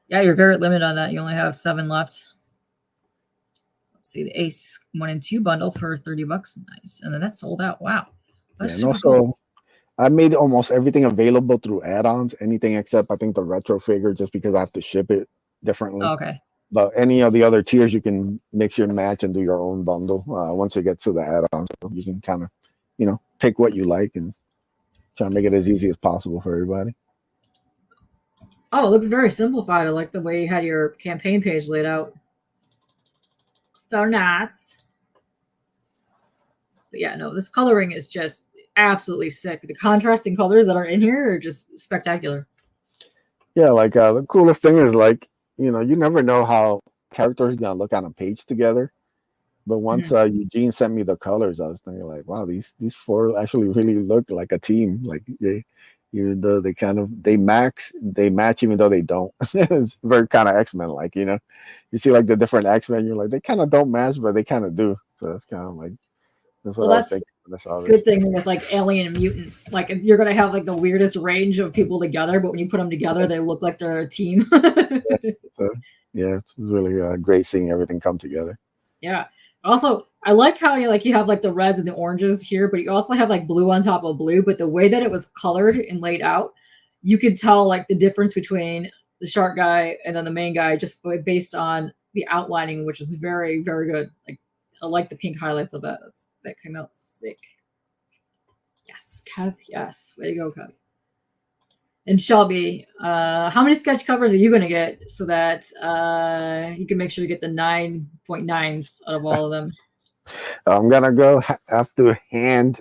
A: Yeah, you're very limited on that. You only have 7 left. Let's see, the Ace 1 and 2 bundle for $30. Nice. And then that's sold out. Wow. That's
B: and also, cool. I made almost everything available through add-ons, anything except I think the retro figure, just because I have to ship it differently.
A: Okay.
B: But any of the other tiers, you can mix your match and do your own bundle once you get to the add-ons. So you can kind of, pick what you like and try to make it as easy as possible for everybody.
A: Oh, it looks very simplified. I like the way you had your campaign page laid out. So nice. But yeah, no, this coloring is just absolutely sick. The contrasting colors that are in here are just spectacular.
B: Yeah, like the coolest thing is you never know how characters are gonna look on a page together. But once Eugene sent me the colors, I was thinking like, wow, these 4 actually really look like a team. Like they match even though they don't. It's very kind of X-Men like, you see like the different X-Men, you're like, they kind of don't match, but they kind of do. So that's kind of like that's what I was thinking when I saw this.
A: Good thing with like Alien and Mutants, like you're gonna have like the weirdest range of people together, but when you put them together, they look like they're a team.
B: Yeah, it's really great seeing everything come together.
A: Yeah. Also, I like how you have like the reds and the oranges here, but you also have like blue on top of blue. But the way that it was colored and laid out, you could tell like the difference between the shark guy and then the main guy just based on the outlining, which is very very good. Like I like the pink highlights of that. That came out sick. Yes, Kev. Yes, way to go, Kev. And Shelby, how many sketch covers are you going to get so that you can make sure you get the 9.9s out of all of them?
B: I'm gonna have to hand,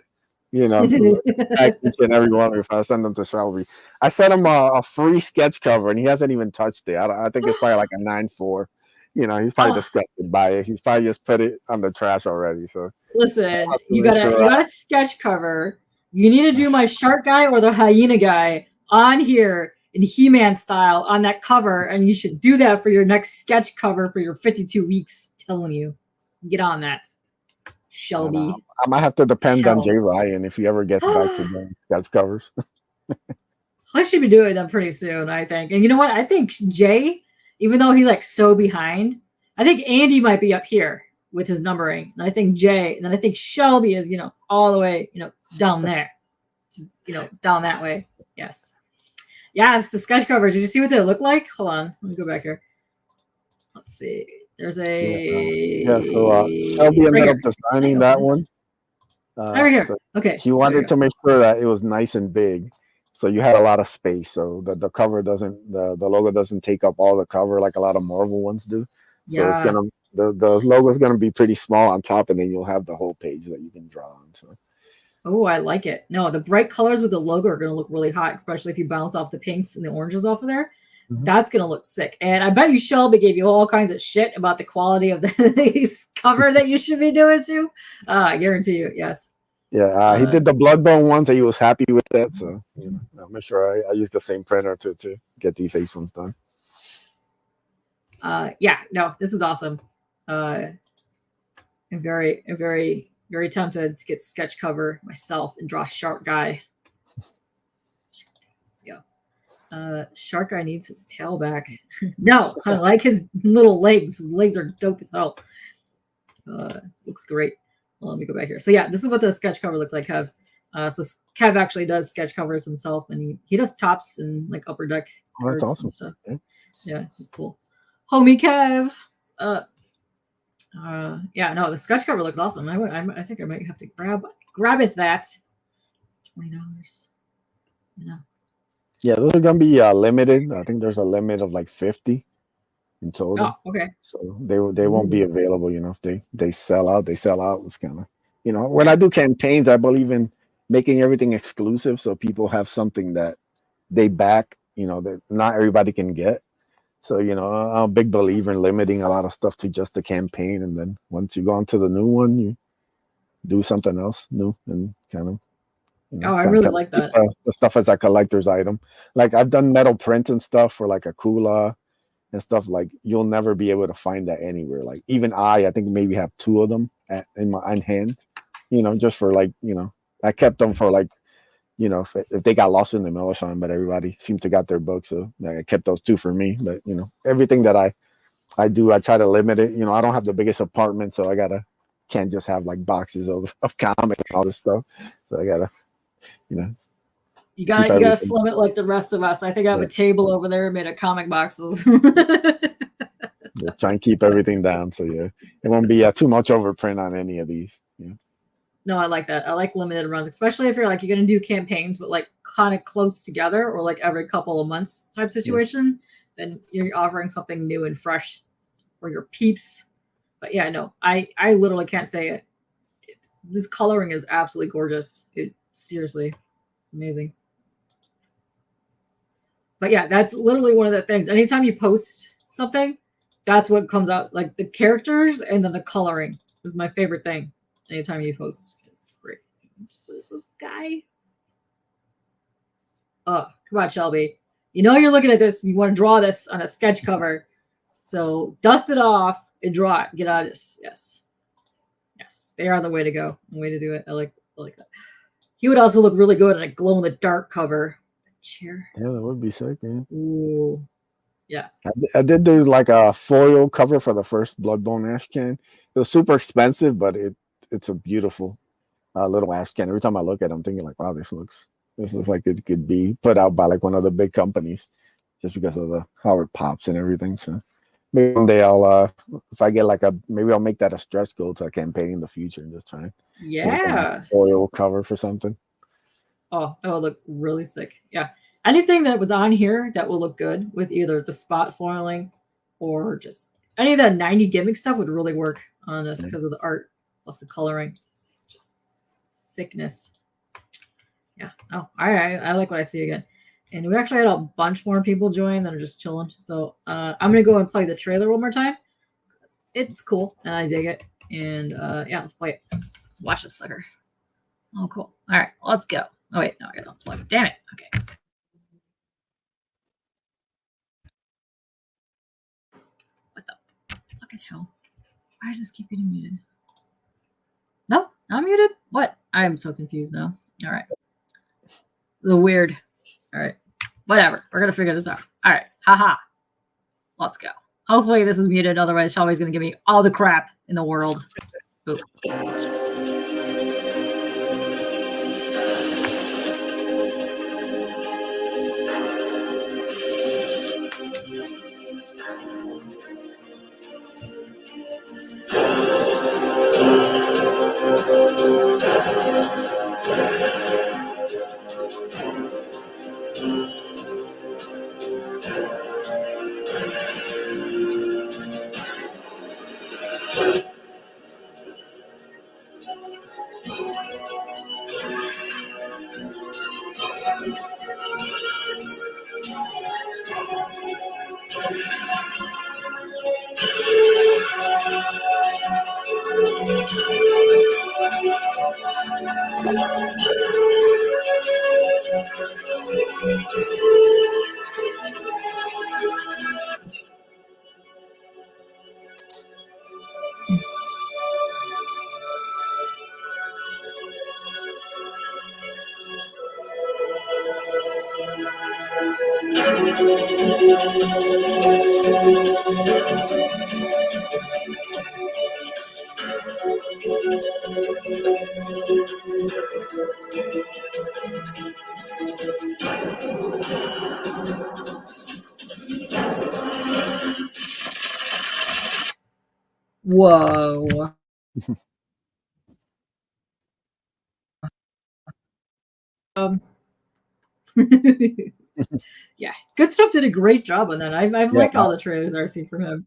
B: tag each and every one if I send them to Shelby. I sent him a free sketch cover, and he hasn't even touched it. I think it's probably like a 9.4. He's probably
A: Oh,
B: disgusted by it. He's probably just put it on the trash already. So I'll
A: listen,
B: have to
A: you
B: make
A: gotta
B: sure.
A: you got a sketch cover. You need to do my shark guy or the hyena guy on here in He-Man style on that cover, and you should do that for your next sketch cover for your 52 weeks. Telling you, get on that,
B: And
A: Shelby.
B: I might have to depend on Jay
A: Hell.
B: Ryan if he ever gets back to doing sketch covers.
A: I should be doing them pretty soon, I think. And you know what? I think Jay, even though he's like so behind, I think Andy might be up here with his numbering. And I think Jay, and then I think Shelby is, all the way, down there. Just, down that way. Yes. Yes, the sketch covers. Did you see what they look like? Hold on. Let me go back here. Let's see. There's
B: Yeah, so
A: a
B: Shelby
A: right
B: ended up
A: here. I
B: designing
A: know
B: that
A: this.
B: one.
A: Over here.
B: So
A: Okay.
B: he
A: There you
B: wanted
A: go.
B: to make sure that it was nice and big, so you had a lot of space, so the cover doesn't the logo doesn't take up all the cover like a lot of Marvel ones do. So it's
A: Yeah.
B: gonna the logo is gonna be pretty small on top, and then you'll have the whole page that you can draw on. So
A: Oh, I like it. No, the bright colors with the logo are going to look really hot, especially if you bounce off the pinks and the oranges off of there.
B: Mhm.
A: That's going to look sick. And I bet you Shelby gave you all kinds of shit about the quality of the cover that you should be doing too. I guarantee you, yes.
B: yeah, he
A: Uh,
B: did the Bloodbone ones, and he was happy with that. So I'll make sure I use the same printer to get these Ace ones done.
A: yeah, no, this is awesome. I'm very, very tempted to get sketch cover myself and draw Shark Guy. Let's go. Shark Guy needs his tail back. No, I like his little legs. His legs are dope as hell. Looks great. Well, let me go back here. So yeah, this is what the sketch cover looks like, Kev. So Kev actually does sketch covers himself, and he does tops and like upper deck
B: Oh, that's
A: cards and
B: awesome.
A: stuff.
B: Yeah.
A: Yeah, he's cool. Homie Kev. Yeah, no, the sketch cover looks awesome. I think I might have to grab it that $20. You know.
B: Yeah, those are gonna be limited. I think there's a limit of like 50 in
A: Oh,
B: total.
A: okay.
B: So they won't be
A: Ooh.
B: available. If they sell out, they sell out. It's kind of when I do campaigns, I believe in making everything exclusive so people have something that they back. That not everybody can get. So I'm a big believer in limiting a lot of stuff to just the campaign, and then once you go on to the new one, you do something else new and kind of
A: Oh, I really
B: kind of
A: like
B: keep
A: that.
B: the stuff as a collector's item. Like I've done metal prints and stuff for like a Kula and stuff. Like you'll never be able to find that anywhere. Like even I think maybe have two of them in my hand. Just for like I kept them for like if they got lost in the mail or something, but everybody seemed to got their books, so I kept those two for me. But everything that I do, I try to limit it. I don't have the biggest apartment, so I can't just have like boxes of comics and all this stuff. So I gotta you know
A: You
B: keep
A: gotta
B: everything.
A: slim it like the rest of us. I think I have
B: Yeah,
A: a table over there made of comic boxes.
B: yeah, try and keep everything down. So yeah, it won't be too much overprint on any of these. Yeah.
A: No, I like that. I like limited runs, especially if you're gonna do campaigns, but like kind of close together or like every couple of months type
B: Yeah.
A: situation. Then you're offering something new and fresh for your peeps. But yeah, no, I literally can't say it. This coloring is absolutely gorgeous. It seriously amazing. But yeah, that's literally one of the things. Anytime you post something, that's what comes out. Like the characters and then the coloring is my favorite thing. Anytime you post, it's great. Just this guy. Oh, come on, Shelby. You're looking at this. And you want to draw this on a sketch cover. So dust it off and draw it. Get out of this. Yes. Yes. They are the way to go. The way to do it. I like that. He would also look really good on a glow in the dark cover. Chair.
B: Yeah, that would be sick. Yeah.
A: Ooh. Yeah.
B: I did do like a foil cover for the first Bloodbone Ash can, it was super expensive, but it's a beautiful little ash can. Every time I look at it, I'm thinking like, wow, this looks like it could be put out by like one of the big companies, just because of the how it pops and everything. So maybe one day I'll if I get like a maybe I'll make that a stretch goal to a campaign in the future and just try and get like a nice
A: Yeah.
B: oil cover for something.
A: Oh, that would look really sick. Yeah. Anything that was on here that will look good with either the spot foiling or just any of that 90 gimmick stuff would really work on this
B: Yeah.
A: because of the art plus the coloring. It's just sickness. Yeah. Oh, I like what I see again. And we actually had a bunch more people join that are just chilling. So I'm gonna go and play the trailer one more time. It's cool and I dig it. And yeah, let's play it. Let's watch this sucker. Oh, cool. All right, let's go. Oh wait, no, I gotta unplug it. Damn it. Okay. What the fucking hell? Why does this keep getting muted? No, not muted. What? I am so confused now. All right. The weird. All right. Whatever. We're gonna figure this out. All right. Haha. Let's go. Hopefully this is muted. Otherwise, Shelby's gonna give me all the crap in the world. Ooh. Whoa. Um. Yeah, good stuff. Did a great job on that. I've
B: Yeah,
A: liked all the trailers I've seen from him.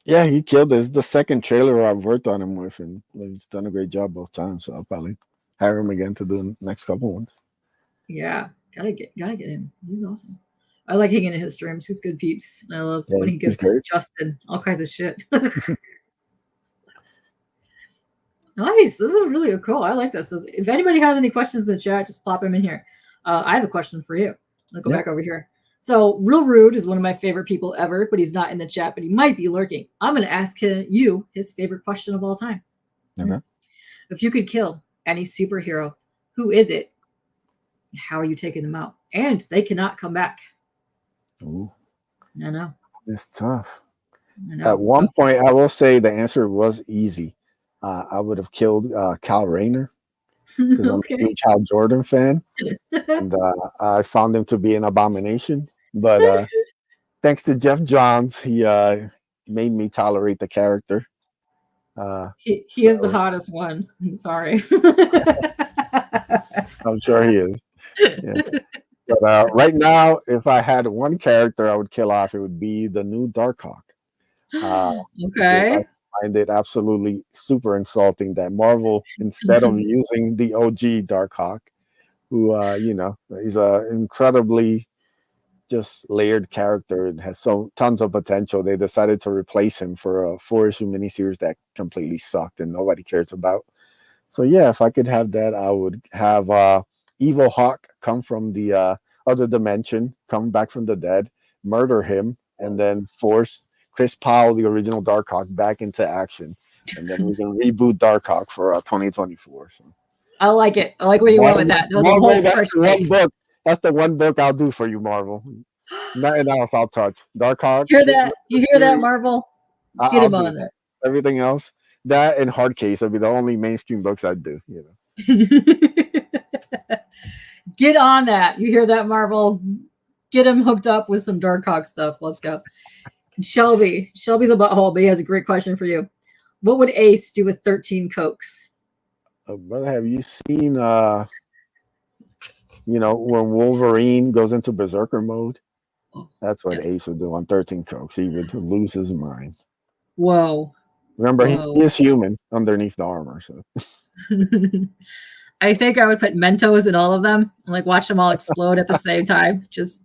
B: yeah, he killed it. It's the second trailer I've worked on him with, and he's done a great job both times. So I'll probably hire him again to do the next couple ones.
A: Yeah, gotta get him. He's awesome. I like hanging in his streams. He's good peeps. And I love
B: Yeah,
A: when he
B: he's
A: gives
B: great.
A: Justin all kinds of shit. Nice. This is really cool. I like this. If anybody has any questions in the chat, just plop them in here. I have a question for you. I'll go
B: Yeah.
A: back over here. So, Real Rude is one of my favorite people ever, but he's not in the chat, but he might be lurking. I'm going to ask you his favorite question of all time.
B: Okay.
A: If you could kill any superhero, who is it? How are you taking them out? And they cannot come back.
B: Ooh,
A: I know.
B: it's tough.
A: I know.
B: At one point, I will say the answer was easy. I would have killed Kyle Rayner because I'm a huge Hal Jordan fan, and I found him to be an abomination. But thanks to Jeff Johns, he made me tolerate the character.
A: He
B: So
A: is the hottest one. I'm sorry.
B: I'm sure he is. Yeah. But right now, if I had one character I would kill off, it would be the new Darkhawk. Because I
A: Okay.
B: find it absolutely super insulting that Marvel, instead of using the OG Darkhawk, who he's a incredibly just layered character and has so tons of potential, they decided to replace him for a 4-issue miniseries that completely sucked and nobody cares about. So yeah, if I could have that, I would have Evil Hawk come from the other dimension, come back from the dead, murder him, and then force Chris Powell, the original Darkhawk, back into action, and then we can reboot Darkhawk for 2024. So
A: I like it. I like where you went with that. That was a whole
B: Marvel, that's
A: fresh
B: the
A: take.
B: one book. That's the one book I'll do for you, Marvel. Nothing else I'll touch. Darkhawk.
A: Hear that? You hear that, Marvel? Get
B: I'll
A: him
B: do
A: on
B: that.
A: there.
B: Everything else, that and hard case would be the only mainstream books I'd do.
A: Get on that. You hear that, Marvel? Get him hooked up with some Darkhawk stuff. Let's go. Shelby's a butthole, but he has a great question for you. What would Ace do with 13 Cokes?
B: Brother, have you seen when Wolverine goes into berserker mode? That's what Ace would do on 13 Cokes. He would lose his mind.
A: Whoa.
B: Remember, he is human underneath the armor. So
A: I think I would put Mentos in all of them and like watch them all explode at the same time, just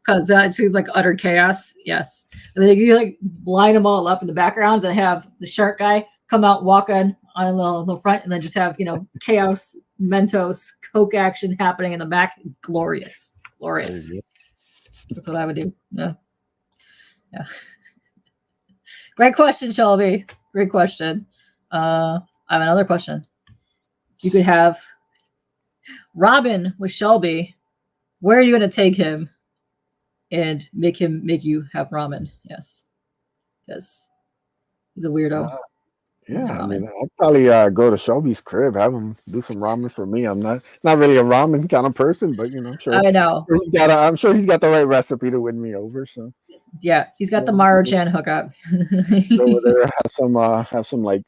A: because that seems like utter chaos. Yes. And then you like line them all up in the background and have the shark guy come out walking on the front and then just have, chaos, Mentos, Coke action happening in the back. Glorious. That's what I would do. Yeah. Great question, Shelby. Great question. I have another question. You could have Robin with Shelby. Where are you going to take him and make you have ramen? Yes. Because he's a weirdo.
B: Yeah, I mean, I'd probably go to Shelby's crib, have him do some ramen for me. I'm not really a ramen kind of person, but I'm sure.
A: I know.
B: I'm sure he's got the right recipe to win me over. So
A: yeah, he's got the Maro-chan hookup.
B: Over there, have some like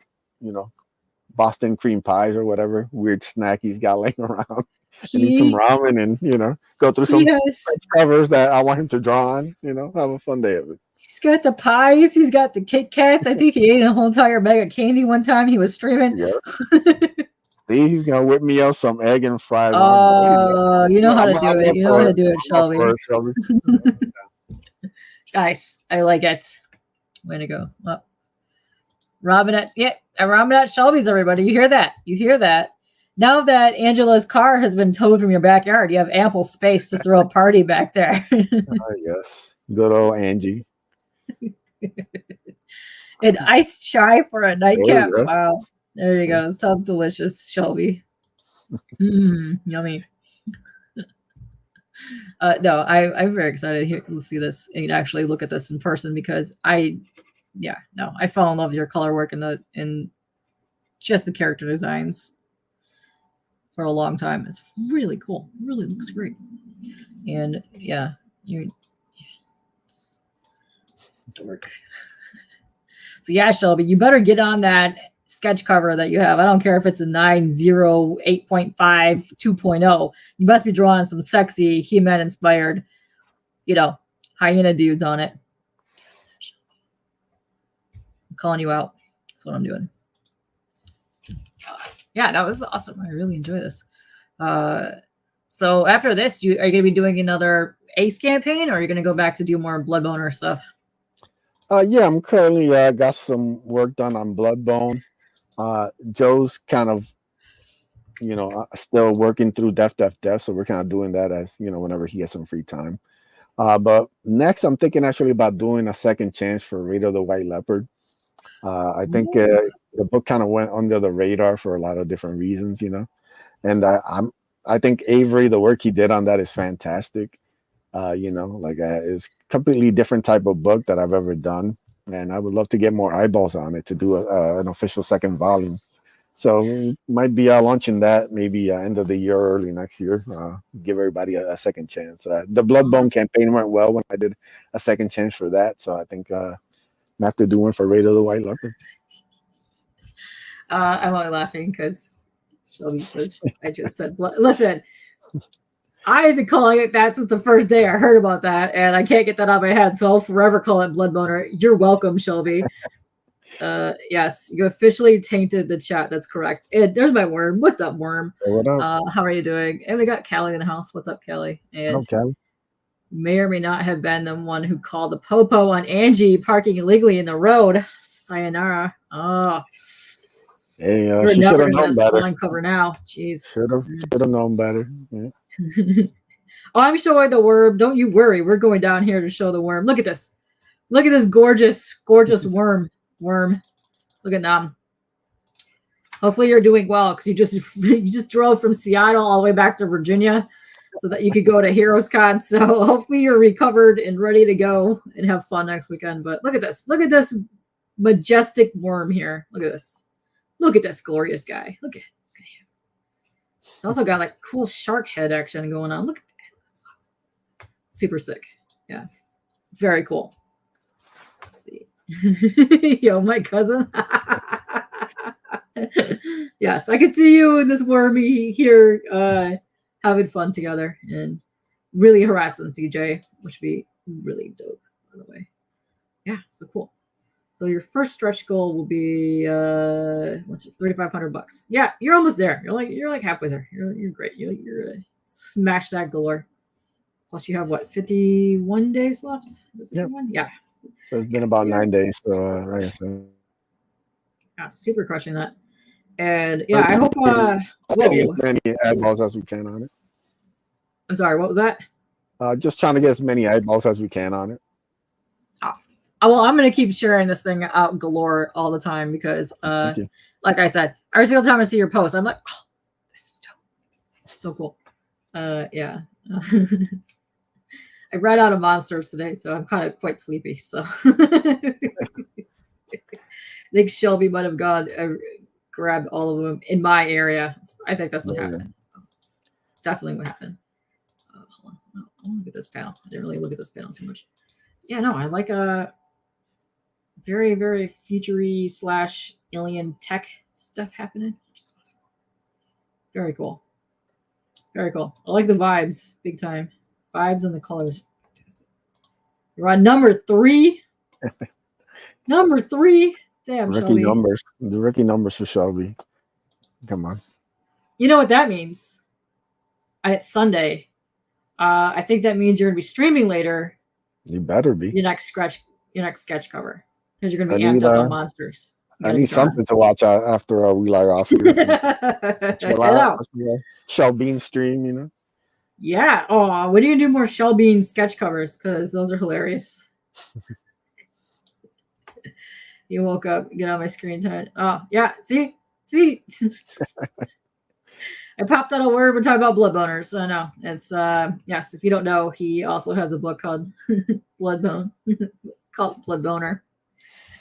B: Boston cream pies or whatever weird snack he's got laying around, and eat some ramen and go through some covers that I want him to draw on. Have a fun day of it.
A: He's got the pies. He's got the Kit Kats. I think he ate a whole entire bag of candy one time. He was streaming.
B: Yep. See, he's gonna whip me up some egg and fried.
A: Oh, you know how to do it. You know how to do it, Shelby. Nice. I like it. Way to go. Well, Robin at Shelby's, everybody. You hear that? You hear that? Now that Angela's car has been towed from your backyard, you have ample space to throw a party back there.
B: Yes. Good old Angie.
A: An iced chai for a nightcap. Wow. There you go. Sounds delicious, Shelby. Yummy. No, I'm very excited to see this and actually look at this in person because I fell in love with your color work and just the character designs for a long time. It's really cool. It really looks great. And yeah, you're dork. So yeah, Shelby, you better get on that sketch cover that you have. I don't care if it's a 9.0, 8.5, 2.0. You must be drawing some sexy He-Man inspired, hyena dudes on it. I'm calling you out. That's what I'm doing. Yeah, that was awesome. I really enjoy this. So after this, are you going to be doing another Ace campaign, or are you going to go back to do more Bloodboner stuff?
B: Yeah, I'm currently got some work done on Bloodbone. Joe's kind of, still working through Death. So we're kind of doing that as, whenever he has some free time. But next, I'm thinking actually about doing a second chance for Raid of the White Leopard. I think the book kind of went under the radar for a lot of different reasons, and I think Avery, the work he did on that is fantastic. It's completely different type of book that I've ever done. And I would love to get more eyeballs on it to do an official second volume. So we might be launching that maybe end of the year, early next year. Give everybody a second chance. The Bloodbone campaign went well when I did a second chance for that. So I think I have to do one for Raid of the White Leopard.
A: I'm only laughing because Shelby says I just said blood. Listen, I've been calling it that since the first day I heard about that, and I can't get that out of my head, so I'll forever call it Bloodboner. You're welcome, Shelby. Yes, you officially tainted the chat. That's correct. And there's my worm. What's up, worm?
B: Hey, what up?
A: How are you doing? And we got Callie in the house. What's up, Kelly? And
B: okay.
A: May or may not have been the one who called the popo on Angie parking illegally in the road. Sayonara. Oh.
B: Hey, she should have known better.
A: On cover now. Jeez.
B: Should have known better. Yeah.
A: Oh, I'm showing the worm. Don't you worry. We're going down here to show the worm. Look at this. Look at this gorgeous worm. Look at Nam. Hopefully you're doing well because you just drove from Seattle all the way back to Virginia so that you could go to Heroes Con. So hopefully you're recovered and ready to go and have fun next weekend. But look at this. Look at this majestic worm here. Look at this. Look at this glorious guy. Look at him. It's also got like cool shark head action going on. Look at that. That's awesome. Super sick. Yeah. Very cool. Let's see. Yo, my cousin. Yes, I could see you and this wormy here having fun together and really harassing CJ, which would be really dope, by the way. Yeah, so cool. So your first stretch goal will be what's it, $3,500. Yeah, you're almost there. You're like halfway there. You're great. You're smash that galore. Plus you have what, 51 days left? Is it
B: Yep.
A: 51? Yeah.
B: So it's
A: Yeah.
B: been about
A: You're
B: 9 days. So like I said,
A: yeah, super crushing that. And yeah, I hope
B: getting as
A: whoa.
B: many eyeballs as we can on it.
A: I'm sorry, what was that?
B: Just trying to get as many eyeballs as we can on it.
A: Oh, well, I'm gonna keep sharing this thing out galore all the time because
B: Thank you.
A: like I said, every single time I see your post, I'm like, oh, this is dope. So cool. Yeah. I ran out of monsters today, so I'm kind of quite sleepy. So I think Shelby might have gone grabbed all of them in my area. I think that's what happened. It's definitely what happened. Hold on. Oh, I want to look at this panel. I didn't really look at this panel too much. Yeah, no, I like very, very futury / alien tech stuff happening. Which is awesome. Very cool. Very cool. I like the vibes, big time. Vibes and the colors. You're on number 3. Number 3. Damn,
B: Rookie
A: Shelby.
B: numbers. The rookie numbers for Shelby. Come on.
A: You know what that means? It's Sunday. I think that means you're gonna be streaming later.
B: You better be.
A: Your next sketch cover because you're gonna be amped up on monsters.
B: I need something to watch after we log off here. Shell Bean stream, you know.
A: Yeah. Oh, when are you gonna do more Shell Bean sketch covers? Because those are hilarious. You woke up, get on my screen time. Oh, yeah. See. I popped out a word. We're talking about blood boners. I know. It's yes. If you don't know, he also has a book called Blood Bone, called Blood Boner,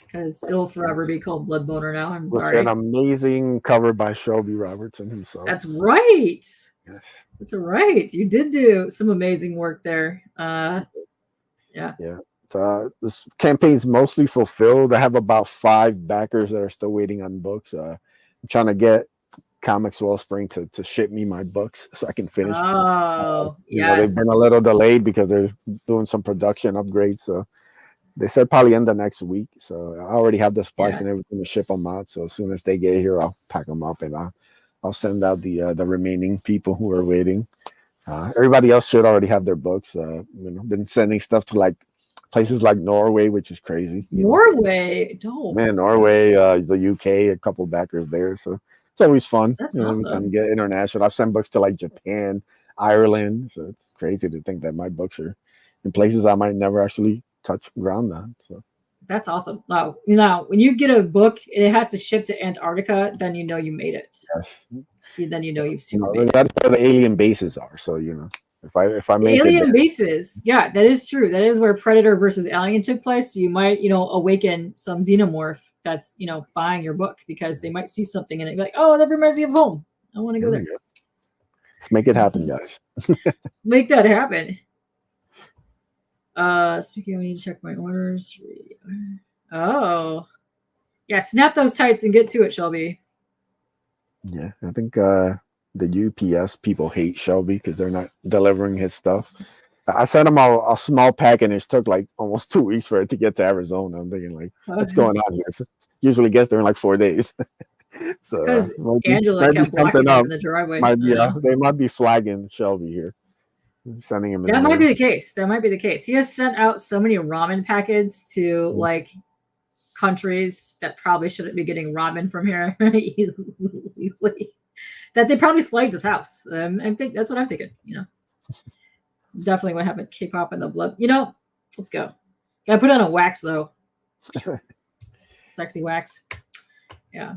A: because it'll forever be called Blood Boner now. I'm sorry.
B: An amazing cover by Shelby Robertson himself.
A: That's right.
B: Yes.
A: That's right. You did do some amazing work there. Yeah.
B: This campaign's mostly fulfilled. I have about 5 backers that are still waiting on books. I'm trying to get Comics Wellspring to ship me my books so I can finish.
A: Oh,
B: yes. They've been a little delayed because they're doing some production upgrades. So they said probably end of next week. So I already have the spice and everything to ship them out. So as soon as they get here, I'll pack them up and I'll send out the remaining people who are waiting. Everybody else should already have their books. Been sending stuff to like places like Norway, which is crazy.
A: Norway, dope.
B: Man, Norway, the UK, a couple backers there. So it's always fun.
A: That's awesome.
B: Every time you get international. I've sent books to like Japan, Ireland. So it's crazy to think that my books are in places I might never actually touch ground on. So
A: that's awesome. Now, when you get a book and it has to ship to Antarctica, then you know you made it.
B: Yes.
A: Then you know you've made
B: that's where the alien bases are. So if I make
A: alien bases, yeah, that is true. That is where Predator versus Alien took place. So you might, awaken some xenomorph that's, buying your book because they might see something in it. Like, oh, that reminds me of home. I want to go there.
B: Let's make it happen, guys.
A: Make that happen. Speaking of, I need to check my orders. Oh, yeah, snap those tights and get to it, Shelby.
B: Yeah, I think the UPS people hate Shelby because they're not delivering his stuff. I sent him a small pack and it took like almost 2 weeks for it to get to Arizona. I'm thinking like, what's going on here? So usually gets there in like 4 days. So
A: Angela kept blocking him in the driveway.
B: They might be flagging Shelby here. Sending him.
A: That might be the case. He has sent out so many ramen packets to like countries that probably shouldn't be getting ramen from here that they probably flagged his house. I think that's what I'm thinking. Definitely what happened. Kpop in the blood. Let's go. Gotta put on a wax though. Sexy wax. Yeah.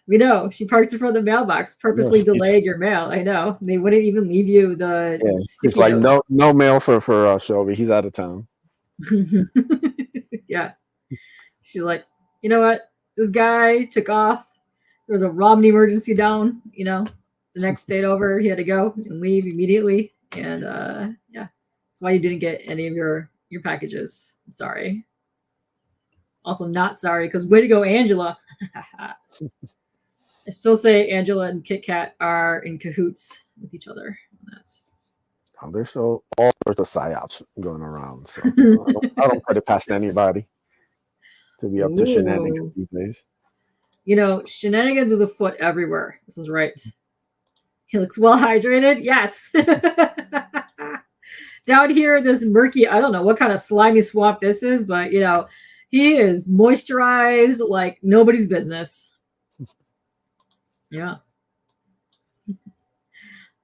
A: We know she parked in front of the mailbox, purposely delayed your mail. I know they wouldn't even leave you the.
B: Yeah, it's like no mail for Shelby. He's out of town.
A: Yeah, she's like, you know what? This guy took off. There was a Romney emergency down. The next state over, he had to go and leave immediately. And yeah, that's why you didn't get any of your packages. I'm sorry. Also, not sorry because way to go, Angela. I still say Angela and Kit Kat are in cahoots with each other. That's
B: Oh, there's all sorts of psyops going around. So I don't put it past anybody to be up to shenanigans
A: Ooh.
B: these days.
A: Shenanigans is afoot everywhere. This is right. He looks well hydrated. Yes. Down here, this murky, I don't know what kind of slimy swamp this is, but he is moisturized like nobody's business. Yeah.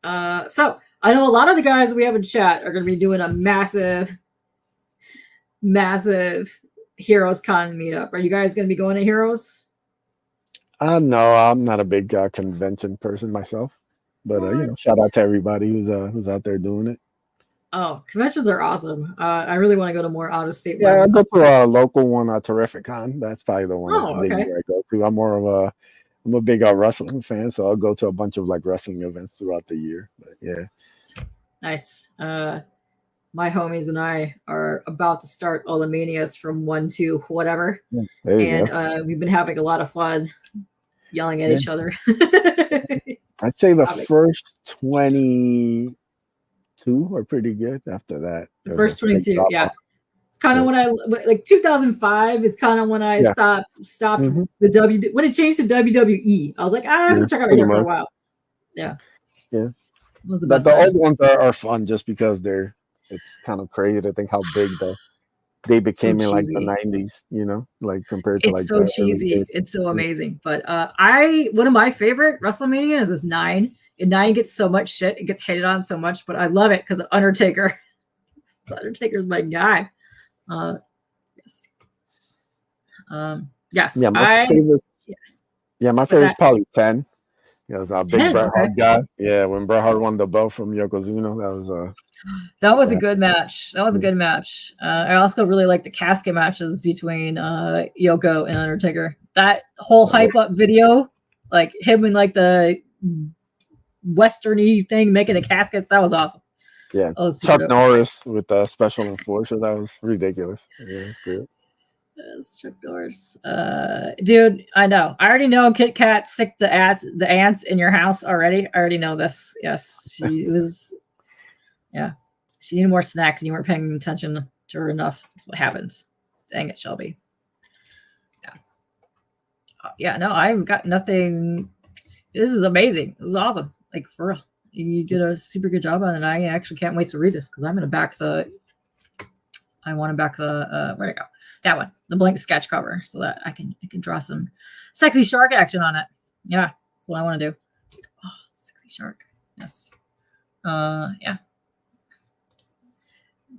A: So I know a lot of the guys we have in chat are going to be doing a massive, massive Heroes Con meetup. Are you guys going to be going to Heroes?
B: No, I'm not a big convention person myself, but shout out to everybody who's out there doing it.
A: Oh, conventions are awesome. I really want to go to more out of state
B: Yeah,
A: ones.
B: I go to a local one, Terrific Con. That's probably the one
A: Oh, okay.
B: I go to. I'm a big wrestling fan, so I'll go to a bunch of like wrestling events throughout the year. But yeah,
A: nice. My homies and I are about to start all the manias from 1 to whatever, and we've been having a lot of fun yelling at each other.
B: I'd say the first 22 are pretty good. After that,
A: the first 22, yeah. It's kind of when I like 2005 is kind of when I stopped the when it changed to WWE. I was like, I'm gonna check out here for a while. Yeah.
B: Was the best. But the old ones are fun just because it's kind of crazy to think how big they became in like the 90s, like compared to
A: it's so cheesy. It's so amazing. But one of my favorite WrestleMania is 9. And 9 gets so much shit. It gets hated on so much, but I love it because of Undertaker. Undertaker's my guy. Yes. Yes.
B: Yeah, my favorite is probably 10. I was a big Bret Hart guy. Yeah, when Bret Hart won the belt from Yokozuna,
A: that was a good match. That was a good match. I also really like the casket matches between Yoko and Undertaker. That whole hype up video, like him in like the westerny thing making the caskets, that was awesome.
B: Yeah, Chuck Norris with the special enforcer, that was ridiculous. Yeah, it's good.
A: Yes, Chuck Norris. Dude, I know. I already know Kit Kat sick the ants in your house already. I already know this. Yes, she was. Yeah, she needed more snacks, and you weren't paying attention to her enough. That's what happens. Dang it, Shelby. Yeah. Yeah. No, I've got nothing. This is amazing. This is awesome. Like for real, you did a super good job on it. I actually can't wait to read this because I'm gonna back the. I want to back the. Where'd it go? That one, the blank sketch cover, so that I can draw some sexy shark action on it. Yeah, that's what I want to do. Oh, sexy shark. Yes. Yeah.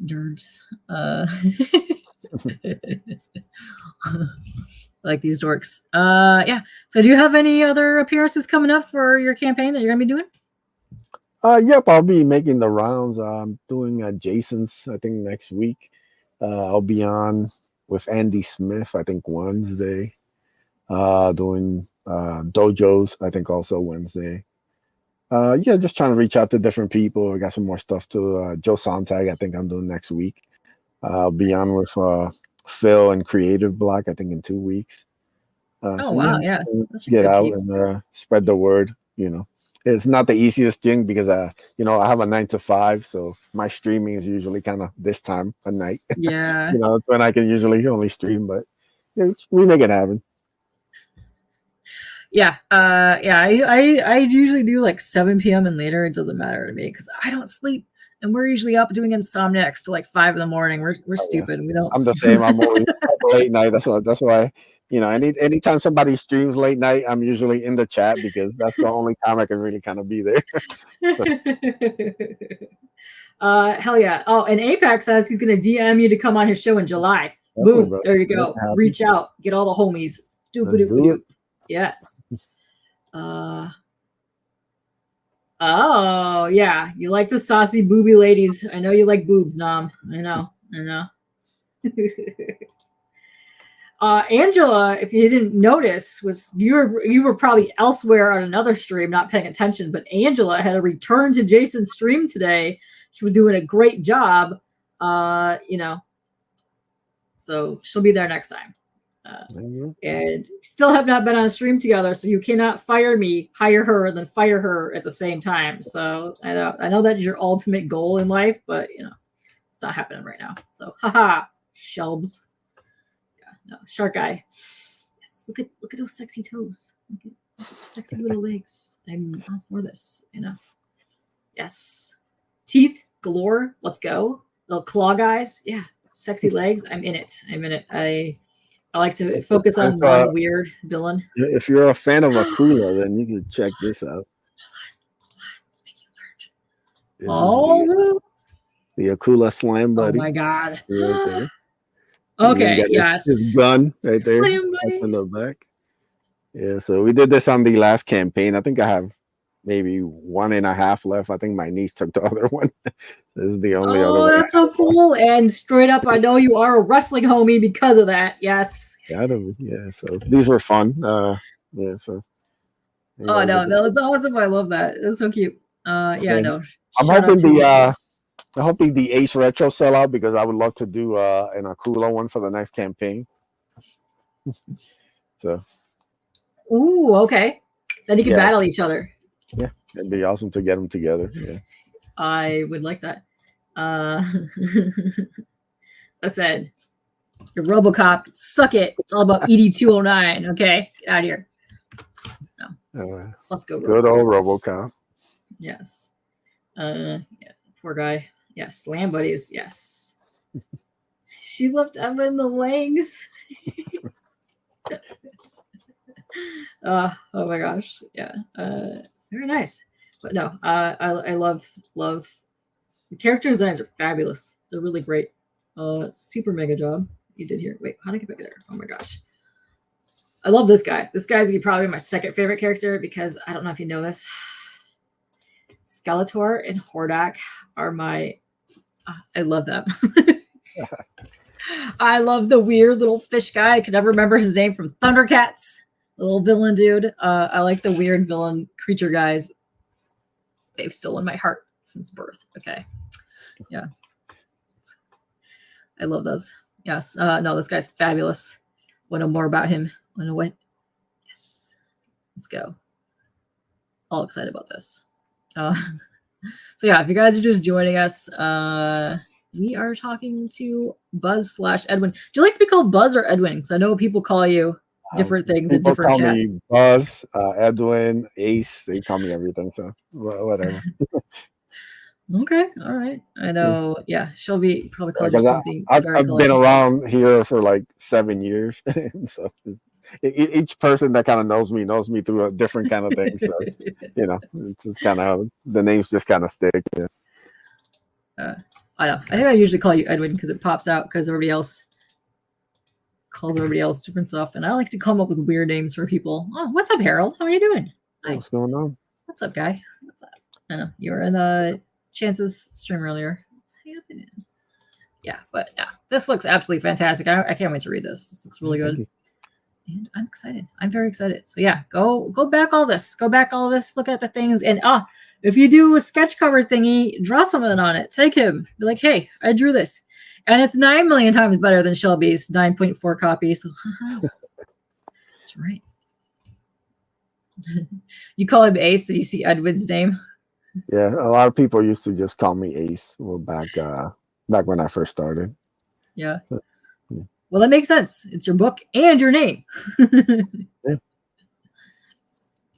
A: Nerds. Like these dorks. Yeah. So do you have any other appearances coming up for your campaign that you're gonna be doing?
B: Yep, I'll be making the rounds. I'm doing Jason's, I think, next week. I'll be on with Andy Smith, I think Wednesday. Doing dojos, I think also Wednesday. Yeah, just trying to reach out to different people. I got some more stuff to Joe Sontag, I think I'm doing next week. I'll be on with Phil and Creative Block, I think in 2 weeks.
A: Oh wow, yeah.
B: Get out and spread the word, It's not the easiest thing because I have a 9 to 5, so my streaming is usually kind of this time at night.
A: Yeah.
B: When I can usually only stream, but we make it happen.
A: Yeah. I usually do like 7 p.m. and later. It doesn't matter to me because I don't sleep, and we're usually up doing Insomniacs till like 5 in the morning. We're stupid.
B: Yeah.
A: We don't.
B: I'm the same. I'm always up late night. That's why. Anytime somebody streams late night, I'm usually in the chat because that's the only time I can really kind of be there.
A: Hell yeah. Oh, and Apex says he's going to DM you to come on his show in July. Boom. Bro. There you go. Reach out. Get all the homies. Doop. Yes. Oh, yeah. You like the saucy booby ladies. I know you like boobs, Nom. I know. Angela, if you didn't notice, was you were probably elsewhere on another stream, not paying attention. But Angela had a return to Jason's stream today. She was doing a great job. So she'll be there next time. And still have not been on a stream together, so you cannot hire her, and then fire her at the same time. So I know that's your ultimate goal in life, but it's not happening right now. So haha, shelves. No, shark eye. Yes, look at those sexy toes. Look at sexy little legs. I'm all for this. Yes, teeth galore. Let's go. Little claw guys. Yeah, sexy legs. I'm in it. I like to focus on one weird villain.
B: If you're a fan of Akula, then you can check this out.
A: Let's make you large.
B: The Akula Slam Buddy.
A: Oh my god.
B: Right there.
A: Okay, yes.
B: His gun right there. Up in the back. Yeah, so we did this on the last campaign. I think I have maybe 1.5 left. I think my niece took the other one. This is the only other one.
A: Oh, that's so cool. And straight up, I know you are a wrestling homie because of that. Yes.
B: Yeah, so these were fun. Yeah, so.
A: Oh, no, that's awesome. I love that. That's so cute. Yeah, no.
B: I'm hoping I'm hoping the Ace Retro sell out, because I would love to do an Akula one for the next campaign. So.
A: Ooh, okay. Then you can battle each other.
B: Yeah, it'd be awesome to get them together. Yeah.
A: I would like that. Listen, your RoboCop, suck it. It's all about ED209. Okay, get out of here. No. Let's go.
B: Good old RoboCop.
A: Yes. Yeah. Poor guy. Yes. Slam buddies. Yes. She left Emma in the legs. Oh my gosh. Yeah. Very nice. But no, I love the character designs are fabulous. They're really great. Super mega job you did here. Wait, how did I get back there? Oh my gosh. I love this guy. This guy's gonna be probably my second favorite character, because I don't know if you know this. Skeletor and Hordak are my. I love them. I love the weird little fish guy. I could never remember his name from Thundercats. The little villain dude. I like the weird villain creature guys. They've stolen my heart since birth. Okay. Yeah. I love those. Yes. No, this guy's fabulous. Want to know more about him? Want to know what? Yes. Let's go. All excited about this. So yeah, if you guys are just joining us, we are talking to Buzz/Edwin. Do you like to be called Buzz or Edwin? Because I know people call you different things in different chats.
B: People call me Buzz, Edwin, Ace. They call me everything. So whatever.
A: Okay, all right. I know. Yeah, she'll be probably called you something.
B: I've been around here for like 7 years, so each person that kind of knows me through a different kind of thing. So it's just kind of the names just kind of stick. Yeah.
A: I know. I think I usually call you Edwin because it pops out, because everybody else calls everybody else different stuff, and I like to come up with weird names for people. Oh, what's up, Harold? How are you doing?
B: Hi. What's going on?
A: What's up, guy? What's up? I know you were in Chance's stream earlier. What's happening? Yeah, but yeah, this looks absolutely fantastic. I can't wait to read this. This looks really good. And I'm excited. I'm very excited. So yeah, go back all this. Go back all this. Look at the things. And if you do a sketch cover thingy, draw something on it. Take him. Be like, hey, I drew this. And it's 9 million times better than Shelby's 9.4 copy. So that's right. You call him Ace. Did you see Edwin's name?
B: Yeah, a lot of people used to just call me Ace. Well, back when I first started.
A: Yeah. Well, that makes sense. It's your book and your name.
B: Yeah.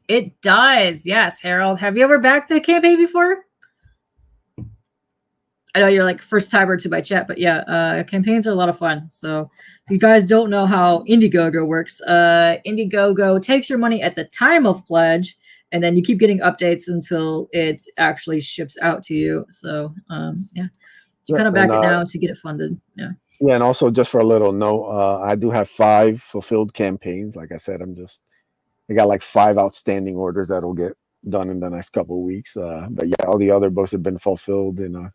A: It does. Yes, Harold. Have you ever backed a campaign before? I know you're like first timer to my chat, but yeah, campaigns are a lot of fun. So if you guys don't know how Indiegogo works, Indiegogo takes your money at the time of pledge, and then you keep getting updates until it actually ships out to you. So yeah, so you kind of back it now to get it funded. Yeah.
B: Yeah, and also just for a little note, I do have 5 fulfilled campaigns. Like I said, I got like 5 outstanding orders that'll get done in the next couple of weeks. But yeah, all the other books have been fulfilled in a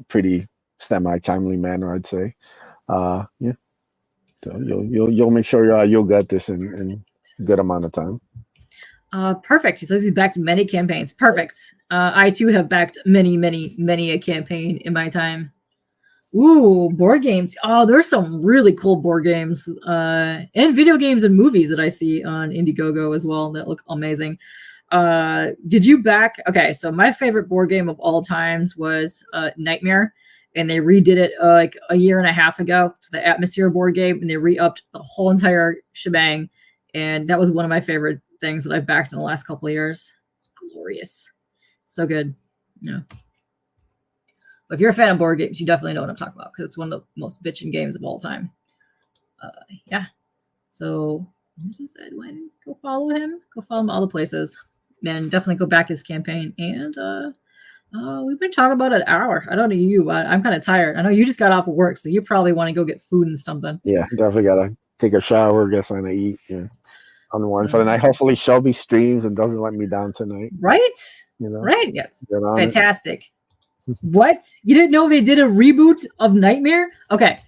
B: pretty semi-timely manner, I'd say. Yeah. So you'll make sure you'll get this in good amount of time.
A: Perfect. He says he's backed many campaigns. Perfect. I too have backed many a campaign in my time. Ooh, board games. Oh, there's some really cool board games, and video games and movies that I see on Indiegogo as well that look amazing. Did you back? Okay, so my favorite board game of all times was Nightmare, and they redid it like a year and a half ago to the Atmosphere board game, and they re-upped the whole entire shebang, and that was one of my favorite things that I've backed in the last couple of years. It's glorious, so good. Yeah. But if you're a fan of board games, you definitely know what I'm talking about because it's one of the most bitchin' games of all time. Yeah. So this is Edwin. Go follow him. Go follow him all the places. And definitely go back his campaign. And we've been talking about an hour. I don't know you. I'm kind of tired. I know you just got off of work, so you probably want to go get food and something.
B: Yeah, definitely gotta take a shower, get something to eat. Yeah. Unwind for the night. Hopefully Shelby streams and doesn't let me down tonight.
A: Right?
B: You know,
A: right. Yes. It's fantastic.
B: It.
A: What? You didn't know they did a reboot of Nightmare? Okay.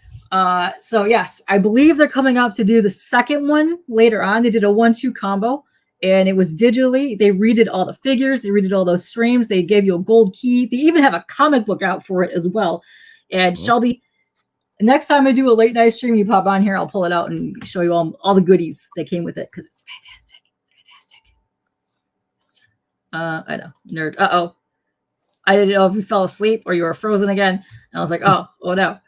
A: So yes, I believe they're coming up to do the second one later on. They did a 1-2 combo, and it was digitally. They redid all the figures. They redid all those streams. They gave you a gold key. They even have a comic book out for it as well. And Shelby, next time I do a late night stream, you pop on here. I'll pull it out and show you all the goodies that came with it because it's fantastic. It's fantastic. I know, nerd. Uh-oh. I didn't know if you fell asleep or you were frozen again. And I was like, oh no.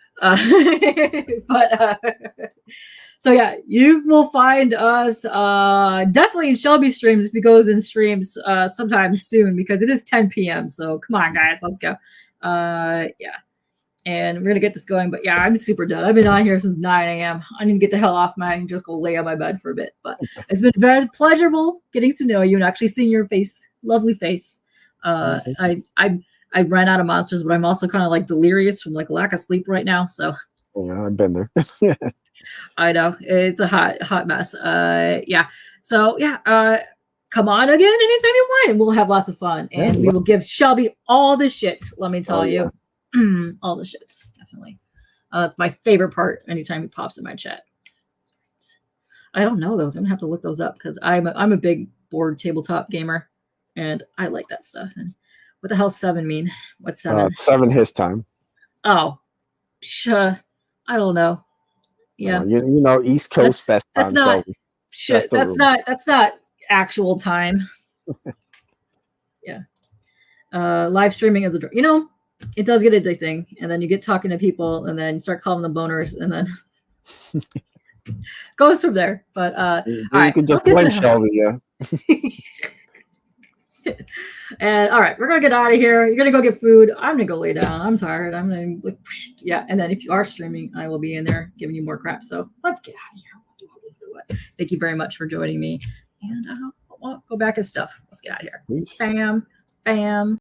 A: So yeah, you will find us definitely in Shelby streams if he goes in streams sometime soon because it is 10 p.m. So come on, guys, let's go. Yeah. And we're going to get this going. But yeah, I'm super done. I've been on here since 9 a.m. I need to get the hell off and just go lay on my bed for a bit. But it's been very pleasurable getting to know you and actually seeing your face. Lovely face. I ran out of monsters, but I'm also kind of like delirious from like lack of sleep right now. So
B: yeah, I've been there.
A: I know it's a hot mess. Yeah. So yeah, come on again anytime you want. We'll have lots of fun, and we will give Shelby all the shit. Let me tell you, all the shit. Definitely. It's my favorite part. Anytime he pops in my chat. I don't know those. I'm gonna have to look those up because I'm a big board tabletop gamer, and I like that stuff. And what the hell's 7 mean? What's 7?
B: 7 his time.
A: Oh, I don't know. Yeah,
B: you know, East Coast best time.
A: That's not actual time. Yeah, live streaming is it does get addicting, and then you get talking to people, and then you start calling them boners, and then goes from there. But
B: you can just blame Shelby, yeah.
A: And all right, we're gonna get out of here. You're gonna go get food. I'm gonna go lay down. I'm tired. I'm gonna yeah. And then if you are streaming, I will be in there giving you more crap. So let's get out of here. Thank you very much for joining me. And I'll go back and stuff. Let's get out of here. Bam, bam.